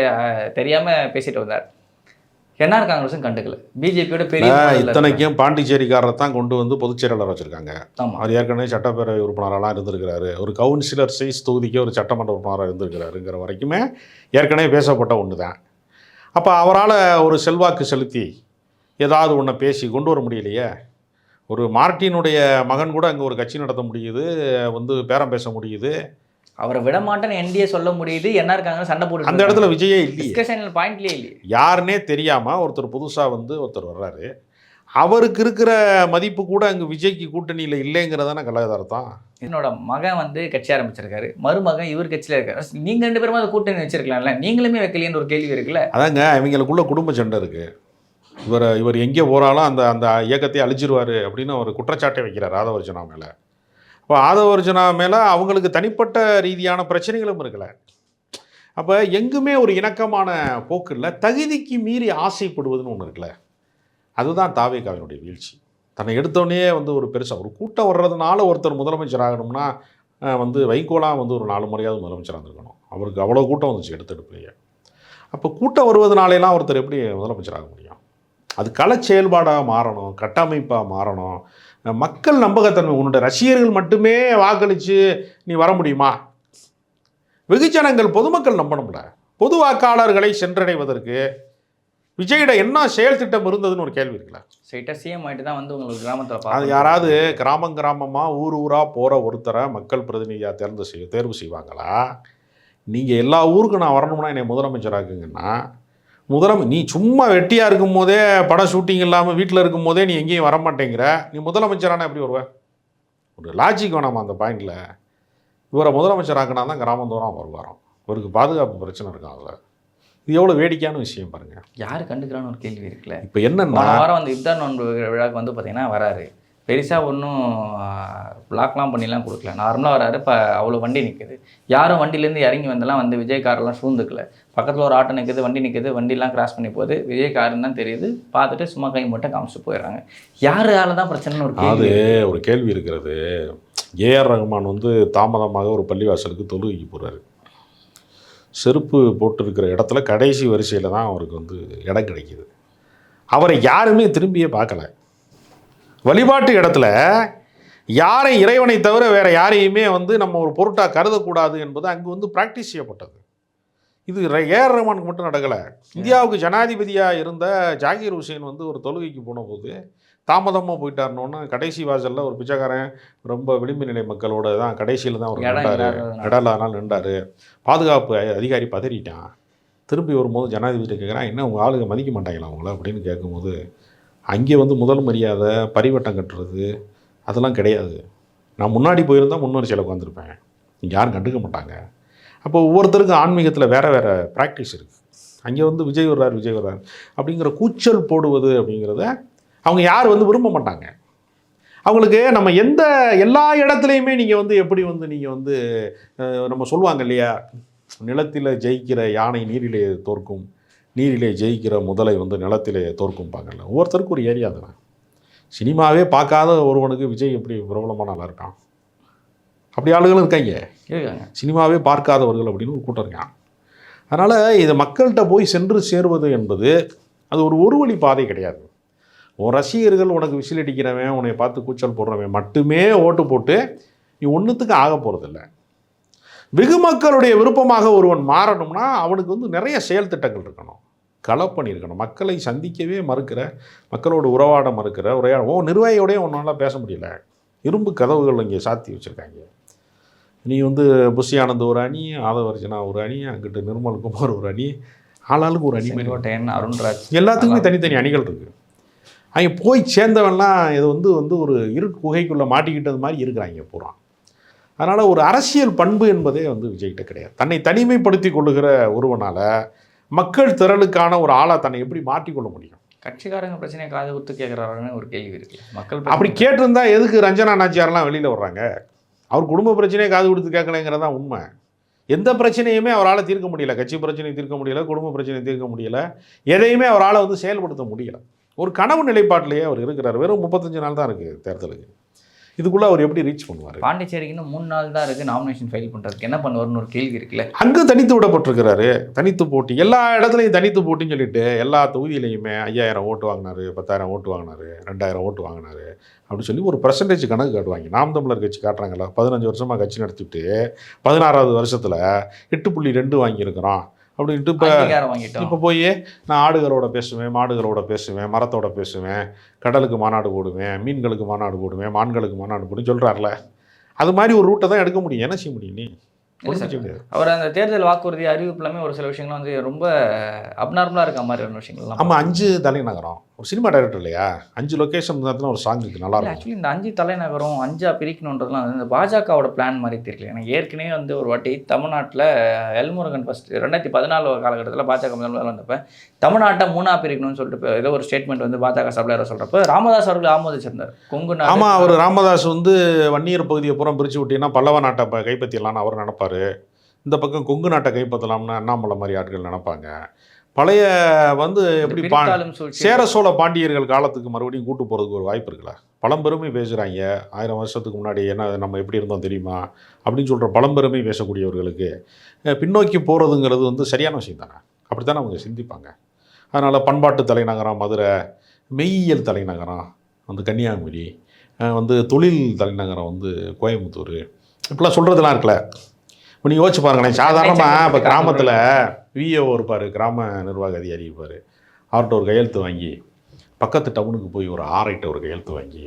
தெரியாமல் பேசிட்டு வந்தார். என்ஆர் காங்கிரஸும் கண்டுக்கல. பிஜேபியோட பெரிய இத்தனைக்கும் பாண்டிச்சேரிக்காரரை தான் கொண்டு வந்து பொதுச் செயலாளர் வச்சுருக்காங்க. அவர் ஏற்கனவே சட்டப்பேரவை உறுப்பினரெல்லாம் இருந்திருக்கிறாரு, ஒரு கவுன்சிலர் சைஸ் தொகுதிக்கு ஒரு சட்டமன்ற உறுப்பினராக இருந்திருக்கிறாருங்கிற வரைக்குமே ஏற்கனவே பேசப்பட்ட ஒன்று தான். அப்போ அவரால் ஒரு செல்வாக்கு செலுத்தி ஏதாவது ஒன்றை பேசி கொண்டு வர முடியலையே. ஒரு மார்ட்டினுடைய மகன் கூட அங்கே ஒரு கட்சி நடத்த முடியுது, வந்து பேரம் பேச முடியுது. அவரை விட மாட்டேன்னு என்டிஏ சொல்ல முடியுது. என்ஆர் காங்கிரஸ் சண்டை போட்டு அந்த இடத்துல விஜயே இல்லை, டிஸ்கஷனல் பாயிண்ட்லேயே இல்லை. யாருன்னே தெரியாமல் ஒருத்தர் புதுசாக வந்து ஒருத்தர் வர்றாரு, அவருக்கு இருக்கிற மதிப்பு கூட அங்கே விஜய்க்கு கூட்டணியில் இல்லைங்கிறதான கலாச்சாரத்தான். என்னோட மகன் வந்து கட்சி ஆரம்பிச்சிருக்காரு, மருமகன் இவர் கட்சியில் இருக்காரு, நீங்கள் 2 பேரும் அதை கூட்டணி வச்சிருக்கலாம்ல, நீங்களுமே வைக்கலையேன்னு ஒரு கேள்வி இருக்குல்ல. அதாங்க இவங்களுக்குள்ள குடும்ப சண்டை இருக்குது. இவர் எங்கே போகிறாலும் அந்த இயக்கத்தை அழிச்சிருவார் அப்படின்னு ஒரு குற்றச்சாட்டை வைக்கிறார் ஆதவர்ஜனா மேலே. இப்போ ஆதவர்ஜனா மேலே அவங்களுக்கு தனிப்பட்ட ரீதியான பிரச்சனைகளும் இருக்கல. அப்போ எங்குமே ஒரு இணக்கமான போக்கு இல்லை. தகுதிக்கு மீறி ஆசைப்படுவதுன்னு ஒன்று இருக்குல்ல, அதுதான் தாவேகாவினுடைய வீழ்ச்சி. தன்னை எடுத்தோடனே வந்து ஒரு பெருசாக ஒரு கூட்டம் வர்றதுனால ஒருத்தர் முதலமைச்சர் ஆகணும்னா வந்து வைகோலாம் வந்து ஒரு 4 முறையாவது முதலமைச்சராக இருந்திருக்கணும். அவருக்கு அவ்வளோ கூட்டம் வந்துச்சு எடுத்தெடுப்புலையே. அப்போ கூட்டம் வருவதனாலேலாம் ஒருத்தர் எப்படி முதலமைச்சர் ஆக முடியும்? அது கள செயல்பாடாக மாறணும், கட்டமைப்பாக மாறணும். மக்கள் நம்பகத்தன்மை, உன்னுடைய ரசிகர்கள் மட்டுமே வாக்களித்து நீ வர முடியுமா? வெகுஜனங்கள் பொதுமக்கள் நம்பணும்ல. பொது வாக்காளர்களை சென்றடைவதற்கு விஜயிட என்ன செயல் திட்டம் இருந்ததுன்னு ஒரு கேள்வி இருக்குல்ல. ஸ்ட்ரைட்டாக சிஎம் ஆகிட்டு தான் வந்து உங்களுக்கு கிராமத்தில் அது யாராவது கிராமமாக ஊராக போகிற ஒருத்தரை மக்கள் பிரதிநிதியாக தேர்வு செய்வாங்களா? நீங்கள் எல்லா ஊருக்கும் நான் வரணும்னா என்னை முதலமைச்சராக்குங்கன்னா நீ சும்மா வெட்டியாக இருக்கும் போதே படம் ஷூட்டிங் இல்லாமல் வீட்டில் இருக்கும் போதே நீ எங்கேயும் வர மாட்டேங்கிற, நீ முதலமைச்சரானா எப்படி வருவ? ஒரு லாஜிக் வேணாமா அந்த பாயிண்டில்? இவரை முதலமைச்சராக்கினா தான் கிராமந்தோறும் வருவாராம். இவருக்கு பாதுகாப்பு பிரச்சனை இருக்கும். அதில் இது எவ்வளோ வேடிக்கையான விஷயம் பாருங்கள். யார் கண்டுக்கிறான்னு ஒரு கேள்வி இருக்குல்ல. இப்போ என்னென்னா வாரம் வந்து இப்தார் நோன்பு விழாவுக்கு வந்து பார்த்தீங்கன்னா வராரு, பெருசாக ஒன்றும் பிளாக்லாம் பண்ணிலாம் கொடுக்கல, நார்மலாக வராரு. இப்போ அவ்வளோ வண்டி நிற்குது, யாரும் வண்டியிலேருந்து இறங்கி வந்தெல்லாம் வந்து விஜய் காரெல்லாம் சூழ்ந்துக்கல. பக்கத்தில் ஒரு ஆட்டோ நிற்குது, வண்டி நிற்குது, வண்டிலாம் கிராஸ் பண்ணி போகுது, விஜய் காருன்னு தான் தெரியுது. பார்த்துட்டு சும்மா கை மட்டும் காமிச்சிட்டு போயிடுறாங்க. யாரால தான் பிரச்சனைன்னு ஒரு அது ஒரு கேள்வி இருக்கிறது. ஏஆர் ரஹ்மான் வந்து தாமதமாக ஒரு பள்ளிவாசலுக்கு தொழுகைக்கு போகிறாரு. செருப்பு போட்டிருக்கிற இடத்துல கடைசி வரிசையில் தான் அவருக்கு வந்து இடம் கிடைக்கிது. அவரை யாருமே திரும்பியே பார்க்கல. வழிபாட்டு இடத்துல யாரை இறைவனை தவிர வேறு யாரையுமே வந்து நம்ம ஒரு பொருட்டாக கருதக்கூடாது என்பது அங்கு வந்து ப்ராக்டிஸ் செய்யப்பட்டது. இது ஏஆர் ரஹ்மானுக்கு மட்டும் நடக்கலை. இந்தியாவுக்கு ஜனாதிபதியாக இருந்த ஜாகிர் ஹுசேன் வந்து ஒரு தொழுகைக்கு போன போது தாமதமாக போயிட்டாருனோன்னு கடைசி வாசலில் ஒரு பிச்சைக்காரன் ரொம்ப விளிம்பு நிலை மக்களோட தான் கடைசியில் தான் அவர் நின்றார். இடம் இல்லாதனால நின்றார். பாதுகாப்பு அதிகாரி பதறிட்டான். திரும்பி வரும்போது ஜனாதிபதி கேட்குறான், என்ன உங்கள் ஆளுங்க மதிக்க மாட்டாங்களா அவங்கள அப்படின்னு கேட்கும்போது, அங்கே வந்து முதல் மரியாதை பரிவட்டம் கட்டுறது அதெல்லாம் கிடையாது. நான் முன்னாடி போயிருந்தால் முன்வரிசையில் உட்காந்துருப்பேன், இங்கே யாரும் கண்டுக்க மாட்டாங்க. அப்போ ஒவ்வொருத்தருக்கும் ஆன்மீகத்தில் வேறு வேறு ப்ராக்டிஸ் இருக்குது. அங்கே வந்து விஜய் வர்றார் அப்படிங்கிற கூச்சல் போடுவது அப்படிங்கிறத அவங்க யார் வந்து விரும்ப மாட்டாங்க. அவங்களுக்கு நம்ம எல்லா இடத்துலையுமே நீங்கள் வந்து எப்படி வந்து நீங்கள் வந்து நம்ம சொல்லுவாங்க இல்லையா, நிலத்தில் ஜெயிக்கிற யானை நீரிலே தோற்கும், நீரிலே ஜெயிக்கிற முதலை வந்து நிலத்திலே தோற்கும்பாங்கல்ல. ஒவ்வொருத்தருக்கும் ஒரு ஏரியா தானே. சினிமாவே பார்க்காத ஒருவனுக்கு விஜய் எப்படி பிரபலமான ஆளாக இருக்கான்? அப்படி ஆளுகளும் இருக்காங்க. சினிமாவே பார்க்காதவர்கள் அப்படின்னு ஒரு கூட்டம் இருக்கான். அதனால் இதை மக்கள்கிட்ட போய் சென்று சேருவது என்பது அது ஒரு வழி பாதை கிடையாது. உன் ரசிகர்கள் உனக்கு விசில் அடிக்கிறவன், உன்னை பார்த்து கூச்சல் போடுறவன் மட்டுமே ஓட்டு போட்டு நீ ஒன்றுத்துக்கு ஆக போகிறதில்ல. வெகு மக்களுடைய விருப்பமாக ஒருவன் மாறணும்னா அவனுக்கு வந்து நிறைய செயல் திட்டங்கள் இருக்கணும், களப்பணி இருக்கணும். மக்களை சந்திக்கவே மறுக்கிற, மக்களோடு உறவாட மறுக்கிற நிர்வாகியோடய ஒன்றால் பேச முடியல. இரும்பு கதவுகள் இங்கே சாத்தி வச்சுருக்காங்க. நீ வந்து புஷி ஆனந்த் ஒரு அணி, ஆதவர்ஜனா ஒரு அணி, அங்கிட்டு நிர்மல்குமார் ஒரு அணி, ஆளாளுக்கு ஒரு அணி, அருண்ராஜ், எல்லாத்துக்குமே தனித்தனி அணிகள் இருக்குது. அவங்க போய் சேர்ந்தவன்லாம் இது வந்து ஒரு இருட்டு குகைக்குள்ளே மாட்டிக்கிட்டது மாதிரி இருக்கிறாங்க பூரா. அதனால் ஒரு அரசியல் பண்பு என்பதே வந்து விஜய்கிட்ட கிடையாது. தன்னை தனிமைப்படுத்தி கொள்ளுகிற ஒருவனால் மக்கள் திரளுக்கான ஒரு ஆளாக தன்னை எப்படி மாற்றிக்கொள்ள முடியும்? கட்சிக்காரங்க பிரச்சனையை காது குத்து கேட்குறாருன்னு ஒரு கேள்வி இருக்குது. மக்கள் அப்படி கேட்டிருந்தா எதுக்கு ரஞ்சனா நாச்சியாரெலாம் வெளியில் வர்றாங்க? அவர் குடும்ப பிரச்சனையை காது கொடுத்து கேட்கலைங்கிறதான் உண்மை. எந்த பிரச்சனையுமே அவரால் தீர்க்க முடியல. கட்சி பிரச்சனையை தீர்க்க முடியலை, குடும்ப பிரச்சனையை தீர்க்க முடியலை, எதையுமே அவரால் வந்து செயல்படுத்த முடியலை. ஒரு கனவு நிலைப்பாட்டிலேயே அவர் இருக்கிறார். வெறும் 35 நாள் தான் இருக்குது தேர்தலுக்கு. இதுக்குள்ளே அவர் எப்படி ரீச் பண்ணுவார்? பாண்டிச்சேரிக்கு இன்னும் 3 நாள் தான் இருக்குது நாமினேஷன் ஃபைல் பண்ணுறதுக்கு. என்ன பண்ணுவார்னு ஒரு கேள்வி இருக்குல்ல. அங்கே தனித்து விடப்பட்டிருக்கிறாரு. தனித்து போட்டி, எல்லா இடத்துலையும் தனித்து போட்டின்னு சொல்லிட்டு எல்லா தொகுதியிலையுமே 5000 ஓட்டு வாங்கினார், 10,000 ஓட்டு வாங்கினார், 2000 ஓட்டு வாங்கினார் அப்படின்னு சொல்லி ஒரு பர்சன்டேஜ் கணக்கு காட்டுவாங்க. நாம் தமிழர் கட்சி காட்டுறாங்களா, 15 வருஷமாக கட்சி நடத்திவிட்டு 16வது வருஷத்தில் 8.2 வாங்கியிருக்கிறோம் அப்படின்ட்டு இப்போ போய் நான் ஆடுகளோட பேசுவேன், மாடுகளோட பேசுவேன், மரத்தோட பேசுவேன், கடலுக்கு மாநாடு போடுவேன், மீன்களுக்கு மாநாடு போடுவேன், மான்களுக்கு மாநாடு போடுன்னு சொல்கிறார்ல. அது மாதிரி ஒரு ரூட்டை தான் எடுக்க முடியும். என்ன செய்ய முடியும்? நீ அவர் அந்த தேர்தல் வாக்குறுதி அறிவிப்புலாமே ஒரு சில விஷயங்கள்லாம் வந்து ரொம்ப அப்நார்மலாக இருக்க மாதிரி ஒரு விஷயங்கள்லாம். ஆமாம், 5 தலைநகரம். ஒரு சினிமா டைரக்டர் இல்லையா, 5 லொக்கேஷன் தான் ஒரு சாங் இருக்குது, நல்லா இருக்கும். ஆக்சுவலி இந்த 5 தலைநகரம் 5ஆக பிரிக்கணுன்றதுலாம் வந்து இந்த பாஜகவோட பிளான் மாதிரி தெரியல. எனக்கு ஏற்கனவே வந்து ஒரு வாட்டி தமிழ்நாட்டில் எல்முருகன் ஃபஸ்ட்டு 2014 காலகட்டத்தில் பாஜக முதல்வர் வந்தப்போ தமிழ்நாட்டை 3ஆக பிரிக்கணும்னு சொல்லிட்டு ஏதோ ஒரு ஸ்டேட்மெண்ட் வந்து பாஜக சபையார சொல்கிறப்ப ராமதாஸ் அவர்கள் ஆமோதிச்சிருந்தார். கொங்கு நாடு. ஆமாம், அவர் ராமதாஸ் வந்து வன்னியர் பகுதியை புறம் பிரித்து விட்டீங்கன்னா பல்லவ நாட்டை கைப்பற்றிடலான்னு அவர் நினைப்பார். இந்த பக்கம் கொங்கு நாட்டை கைப்பற்றலாம்னு அண்ணாமலை மாதிரி ஆட்கள் நினைப்பாங்க. பழைய வந்து எப்படி சேர சோழ பாண்டியர்கள் காலத்துக்கு மறுபடியும் கூட்டு போகிறதுக்கு ஒரு வாய்ப்பு இருக்குல்ல. பழம்பெருமை பேசுகிறாங்க. 1000 வருஷத்துக்கு முன்னாடி என்ன நம்ம எப்படி இருந்தோம் தெரியுமா அப்படின்னு சொல்கிற பழம்பெருமை பேசக்கூடியவர்களுக்கு பின்னோக்கி போகிறதுங்கிறது வந்து சரியான விஷயம் தானே. அப்படி தானே அவங்க சிந்திப்பாங்க. அதனால் பண்பாட்டு தலைநகரம் மதுரை, மெய்யியல் தலைநகரம் வந்து கன்னியாகுமரி, வந்து தொழில் தலைநகரம் வந்து கோயம்புத்தூர், இப்படிலாம் சொல்கிறதுலாம் இருக்குல்ல. இப்போ நீங்கள் யோசிச்சு பாருங்களேன். சாதாரணமாக இப்போ கிராமத்தில் விஏஓ இருப்பார், கிராம நிர்வாக அதிகாரி இருப்பார். அவர்கிட்ட ஒரு கையெழுத்து வாங்கி பக்கத்து டவுனுக்கு போய் ஒரு ஆர்ஐட்ட ஒரு கையெழுத்து வாங்கி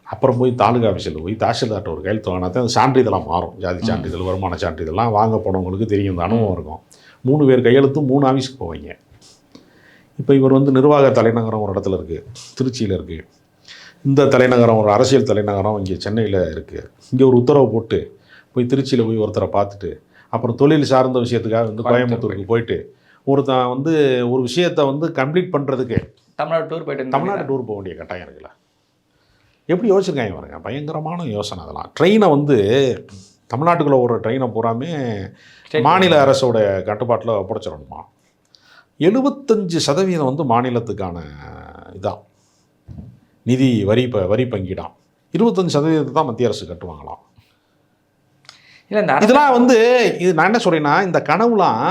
அப்புறம் போய் தாலுகா ஆஃபீஸில் போய் தாசில்தார்ட்ட ஒரு கையெழுத்து வாங்கினா தான் அந்த சான்றிதழாக மாறும். ஜாதி சான்றிதழ், வருமான சான்றிதழ்லாம் வாங்க போனவங்களுக்கு தெரியும், இந்த அனுபவம் இருக்கும். 3 பேர் கையெழுத்தும் 3 ஆஃபீஸுக்கு போவாங்க. இப்போ இவர் வந்து நிர்வாக தலைநகரம் ஒரு இடத்துல இருக்குது, திருச்சியில் இருக்குது. இந்த தலைநகரம் ஒரு அரசியல் தலைநகரம் இங்கே சென்னையில் இருக்குது. இங்கே ஒரு உத்தரவு போட்டு போய் திருச்சியில் போய் ஒருத்தரை பார்த்துட்டு அப்புறம் தொழில் சார்ந்த விஷயத்துக்காக வந்து கோயம்புத்தூருக்கு போயிட்டு ஒருத்தன் வந்து ஒரு விஷயத்தை வந்து கம்ப்ளீட் பண்ணுறதுக்கு தமிழ்நாடு டூர் போக வேண்டிய கட்டாயம் இருக்குல்ல. எப்படி யோசிச்சிருக்காங்க பாருங்க, பயங்கரமான யோசனை அதெல்லாம். ட்ரெயினை வந்து தமிழ்நாட்டுக்குள்ளே ஒரு ட்ரெயினை பூராமே மாநில அரசோட கட்டுப்பாட்டில் ஒப்படைச்சிடணுமா. 75% வந்து மாநிலத்துக்கான இதான் நிதி வரி பங்கீடாம். 25% தான் மத்திய அரசு கட்டுவாங்களாம். இல்லை இதெல்லாம் வந்து இது நான் என்ன சொல்கிறேன்னா, இந்த கனவுலாம்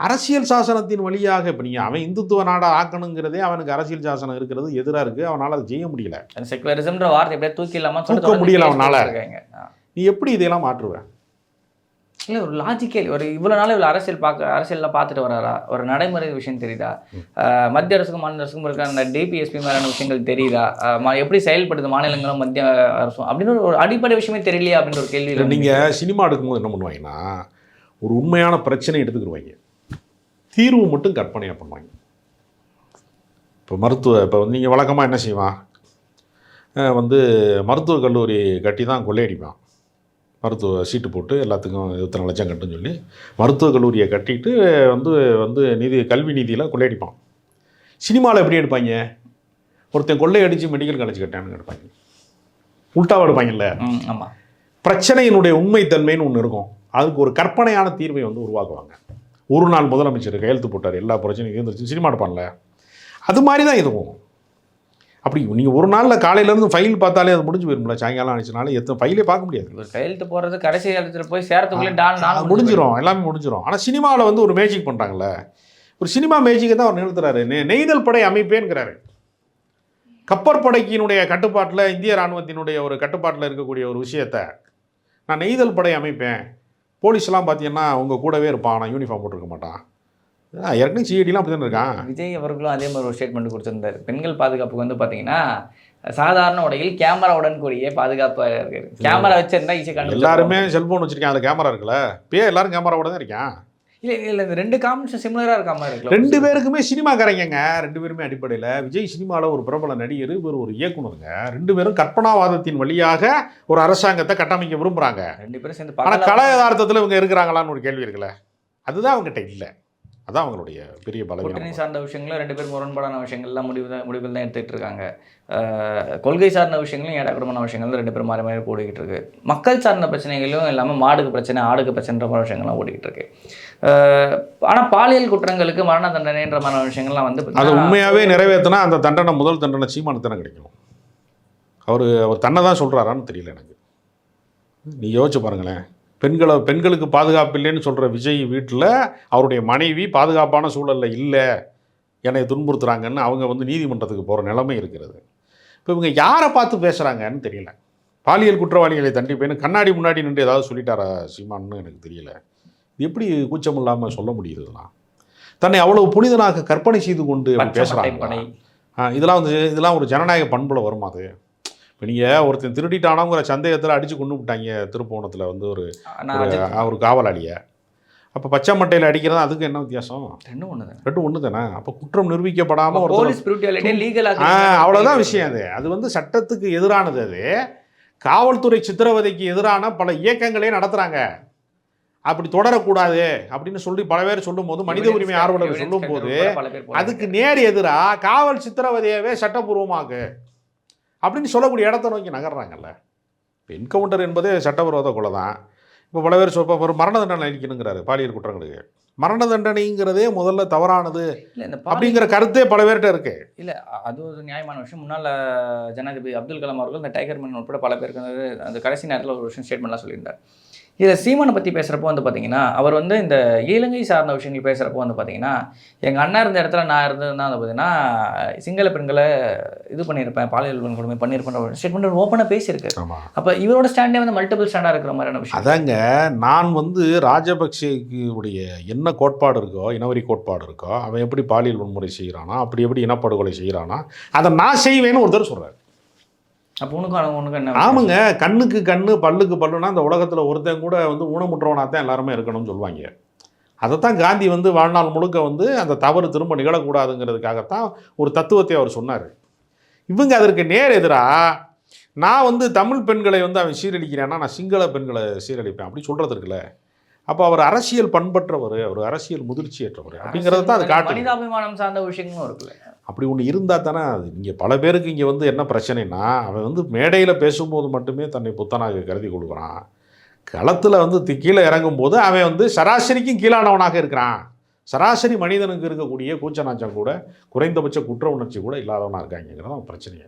அரசியல் சாசனத்தின் வழியாக இப்போ நீங்கள் அவன் இந்துத்துவ நாடாக ஆக்கணுங்கிறதே அவனுக்கு அரசியல் சாசனம் இருக்கிறது எதிராக இருக்குது. அவனால் அதை செய்ய முடியல. செக்குலரிசம்ன்ற வார்த்தை எப்படியா தூக்க முடியல அவனால். நீ எப்படி இதையெல்லாம் மாற்றுவேன்? இல்லை ஒரு லாஜிக்கல் ஒரு இவ்வளோ நாள் இவ்வளோ அரசியல்லாம் பார்த்துட்டு வராரா? ஒரு நடைமுறை விஷயம் தெரியுதா? மத்திய அரசுக்கும் மாநில அரசுக்கும் இருக்கிற அந்த டிபிஎஸ்பி மாதிரியான விஷயங்கள் தெரியுதா? எப்படி செயல்படுது மாநிலங்களும் மத்திய அரசும் அப்படின்னு ஒரு அடிப்படை விஷயமே தெரியலையா அப்படின்ற ஒரு கேள்வி. நீங்கள் சினிமா எடுக்கும்போது என்ன பண்ணுவாங்கன்னா, ஒரு உண்மையான பிரச்சனை எடுத்துக்கிடுவாங்க, தீர்வு மட்டும் கற்பனையாக பண்ணுவாங்க. இப்போ வந்து நீங்கள் வழக்கமாக என்ன செய்வான், வந்து மருத்துவக் கல்லூரி கட்டி தான் கொள்ளையடிப்பான். மருத்துவ சீட்டு போட்டு எல்லாத்துக்கும் இத்தனை லட்சம் கட்டுன்னு சொல்லி மருத்துவக் கல்லூரியை கட்டிட்டு வந்து கல்வி நிதியில் கொள்ளையடிப்பான். சினிமாவில் எப்படி எடுப்பாங்க, ஒருத்தன் கொள்ளையடித்து மெடிக்கல் காலேஜ் கட்டான்னு எடுப்பாங்க. உள்டாவாக எடுப்பாங்கல்ல. ஆமாம். பிரச்சனையினுடைய உண்மைத்தன்மைன்னு ஒன்று இருக்கும், அதுக்கு ஒரு கற்பனையான தீர்வை வந்து உருவாக்குவாங்க. ஒரு நாள் முதலமைச்சர் கையெழுத்து போட்டார், எல்லா பிரச்சனையும் இருந்துச்சு, சினிமா எடுப்பான்ல, அது மாதிரி தான் இதுவும். அப்படி நீங்கள் ஒரு நாளில் காலையிலேருந்து ஃபைல் பார்த்தாலே அது முடிஞ்சு போயிரும்ல. சாயங்காலம் ஆனிச்சுனால எத்தனை ஃபைலே பார்க்க முடியாது. ஒரு கையெழுத்து போடுறது கடைசி காலத்தில் போய் சேரத்துக்குள்ளே முடிஞ்சிடும், எல்லாமே முடிஞ்சிடும். ஆனால் சினிமாவில் வந்து ஒரு மேஜிக் பண்ணுறாங்கல்ல, ஒரு சினிமா மேஜிக்கை தான் அவர் நிறுத்துறாரு. நெய்தல் படை அமைப்பேங்கிறாரு. கப்பற்படைக்கினுடைய கட்டுப்பாட்டில், இந்திய இராணுவத்தினுடைய ஒரு கட்டுப்பாட்டில் இருக்கக்கூடிய ஒரு விஷயத்தை நான் நெய்தல் படை அமைப்பேன். போலீஸ்லாம் பார்த்தீங்கன்னா அவங்க கூடவே இருப்பான், நான் யூனிஃபார்ம் போட்டிருக்க மாட்டான். ஏற்கனவே சிஐடிலாம் அப்படி தான் இருக்கான். விஜய் அவர்களும் அதே மாதிரி ஒரு ஸ்டேட்மெண்ட் கொடுத்துருந்தார். பெண்கள் பாதுகாப்புக்கு வந்து பார்த்தீங்கன்னா சாதாரண உடையில் கேமராவுடன் கூடிய பாதுகாப்பாக இருக்காரு. கேமரா வச்சிருந்தா ஈஸியாக எல்லாருமே செல்ஃபோன் வச்சிருக்கேன், அதில் கேமரா இருக்குல்ல, இப்பயே எல்லாரும் கேமராவோட தான் இருக்கேன். இல்லை இந்த ரெண்டு காமெண்ட்ஸும் சிமிலராக இருக்க மாதிரி இருக்கு. ரெண்டு பேருக்குமே சினிமாக்காரங்க, ரெண்டு பேருமே அடிப்படையில் விஜய் சினிமாவில் ஒரு பிரபல நடிகர், இவர் ஒரு இயக்குனருங்க. ரெண்டு பேரும் கற்பனாவாதத்தின் வழியாக ஒரு அரசாங்கத்தை கட்டமைக்க விரும்புகிறாங்க. ரெண்டு பேரும் சேர்ந்து ஆனால் கலை யதார்த்தத்தில் இவங்க இருக்கிறாங்களான்னு ஒரு கேள்வி இருக்குல்ல, அதுதான் அவங்ககிட்ட இல்லை. அதான் அவங்களுடைய பெரிய பலவீனம். கூட்டணி சார்ந்த விஷயங்களும் ரெண்டு பேரும் முரண்பாடான விஷயங்கள்லாம் முடிவுகள் தான் எடுத்துகிட்டு இருக்காங்க. கொள்கை சார்ந்த விஷயங்களும் ஏடாக்குடமான விஷயங்கள் ரெண்டு பேரும் மாறி மாறி ஓடிக்கிட்டு இருக்கு. மக்கள் சார்ந்த பிரச்சனைகளும் இல்லாமல் மாடுக்கு பிரச்சனை ஆடுக்கு பிரச்சனைன்ற மாதிரி விஷயங்கள்லாம் ஓடிக்கிட்டு இருக்கு. ஆனால் பாலியல் குற்றங்களுக்கு மரண தண்டனைன்ற மாதிரி விஷயங்கள்லாம் வந்து அது உண்மையாகவே நிறைவேற்றினா அந்த தண்டனை, முதல் தண்டனை சீமானுக்கு தானே கிடைக்கும். அவர் தன்னை தான் சொல்கிறாரான்னு தெரியல எனக்கு. நீ யோசிச்சு பாருங்களேன், பெண்களுக்கு பாதுகாப்பு இல்லைன்னு சொல்கிற விஜய் வீட்டில் அவருடைய மனைவி பாதுகாப்பான சூழலில் இல்லை, என்னை துன்புறுத்துறாங்கன்னு அவங்க வந்து நீதிமன்றத்துக்கு போகிற நிலைமை இருக்கிறது. இப்போ இவங்க யாரை பார்த்து பேசுகிறாங்கன்னு தெரியல. பாலியல் குற்றவாளிகளை தண்டிப்பேன்னு கண்ணாடி முன்னாடி நின்று ஏதாவது சொல்லிட்டாரா சீமான்னு எனக்கு தெரியல. இது எப்படி கூச்சம் இல்லாமல் சொல்ல முடியுதுலாம்? தன்னை அவ்வளவு புனிதனாக கற்பனை செய்து கொண்டு பேசுகிறாங்க. இதெல்லாம் ஒரு ஜனநாயக பண்புல வருமா? அது இப்போ நீங்கள் ஒருத்தன் திருடிட்டானோங்கிற சந்தேகத்தில் அடித்து கொண்டு விட்டாங்க திருப்போணத்தில் வந்து ஒரு காவலாளியை. அப்போ பச்சை மட்டையில் அடிக்கிறது அதுக்கு என்ன வித்தியாசம்? ரெண்டும் ஒன்று தானே. அப்போ குற்றம் நிரூபிக்கப்படாமல் அவ்வளோதான் விஷயம். அது வந்து சட்டத்துக்கு எதிரானது. அது காவல்துறை சித்திரவதைக்கு எதிரான பல இயக்கங்களே நடத்துகிறாங்க. அப்படி தொடரக்கூடாது அப்படின்னு சொல்லி பல பேர் சொல்லும்போது, மனித உரிமை ஆர்வலர்கள் சொல்லும்போது, அதுக்கு நேர் எதிராக காவல் சித்திரவதையவே சட்டப்பூர்வமாக்கு அப்படின்னு சொல்லக்கூடிய இடத்த நோக்கி நகர்றாங்கல்ல. இப்போ என்கவுண்டர் என்பதே சட்டவிரோத கொலை தான். இப்போ பல பேர் ஒரு மரண தண்டனை அளிக்கணுங்கிறாரு பாலியல் குற்றங்களுக்கு. மரண தண்டனைங்கிறதே முதல்ல தவறானது அப்படிங்கிற கருத்தே பல பேர்கிட்ட இருக்கு. இல்லை, அது ஒரு நியாயமான விஷயம். முன்னாள் ஜனாதிபதி அப்துல் கலாம் அவர்கள் இந்த டைகர் மன் உட்பட பல பேருக்கு வந்து அந்த கடைசி நேரத்தில் ஒரு விஷயம் ஸ்டேட்மெண்ட்லாம் சொல்லியிருந்தார். இதில் சீமானை பற்றி பேசுகிறப்போ வந்து பார்த்தீங்கன்னா, அவர் வந்து இந்த இலங்கை சார்ந்த விஷயங்கள் பேசுகிறப்போ வந்து பார்த்தீங்கன்னா, எங்கள் அண்ணா இருந்த இடத்துல நான் இருந்ததுன்னா வந்து பார்த்தீங்கன்னா சிங்கள பெண்களை இது பண்ணியிருப்பேன், பாலியல் கொடுமை பண்ணியிருப்பேன் ஸ்டேட்மெண்ட் ஓப்பனாக பேசியிருக்கு. அப்போ இவரோட ஸ்டாண்டே வந்து மல்டிபிள் ஸ்டாண்டாக இருக்கிற மாதிரியான விஷயம். அதாங்க, நான் வந்து ராஜபக்சேக்கு உடைய என்ன கோட்பாடு இருக்கோ, இனவரி கோட்பாடு இருக்கோ, அவன் எப்படி பாலியல் வன்முறை செய்கிறானா, அப்படி எப்படி இனப்படுகொலை செய்கிறானா, அதை நான் செய்வேன்னு ஒருத்தர் சொல்கிறார். அப்போ உனக்கு என்ன? ஆமாங்க, கண்ணுக்கு கண்ணு பல்லுக்கு பல்லுனா அந்த உலகத்தில் ஒருத்தன் கூட வந்து ஊனமுற்றவனாக தான் எல்லாருமே இருக்கணும்னு சொல்லுவாங்க. அதைத்தான் காந்தி வந்து வாழ்நாள் முழுக்க வந்து அந்த தவறு திரும்ப நிகழக்கூடாதுங்கிறதுக்காகத்தான் ஒரு தத்துவத்தை அவர் சொன்னார். இவங்க அதற்கு நேர் எதிராக நான் வந்து தமிழ் பெண்களை வந்து அவன் சீரழிக்கிறேன்னா நான் சிங்கள பெண்களை சீரழிப்பேன் அப்படி சொல்கிறது இருக்குல்ல. அப்போ அவர் அரசியல் பண்பற்றவர், அவர் அரசியல் முதிர்ச்சியற்றவர் அப்படிங்கிறது தான் அது காட்டு. மனிதாபிமானம் சார்ந்த விஷயங்களும் இருக்குல்ல. அப்படி ஒன்று இருந்தால் தானே அது. நீங்கள் பல பேருக்கு இங்கே வந்து என்ன பிரச்சனைனா, அவன் வந்து மேடையில் பேசும்போது மட்டுமே தன்னை புத்தனாக கருதி கொள்கிறான். களத்தில் வந்து கீழே இறங்கும்போது அவன் வந்து சராசரிக்கும் கீழானவனாக இருக்கிறான். சராசரி மனிதனுக்கு இருக்கக்கூடிய கூச்சநாச்சம் கூட, குறைந்தபட்ச குற்ற உணர்ச்சி கூட இல்லாதவனாக இருக்காங்கிறது அவன் பிரச்சனையே.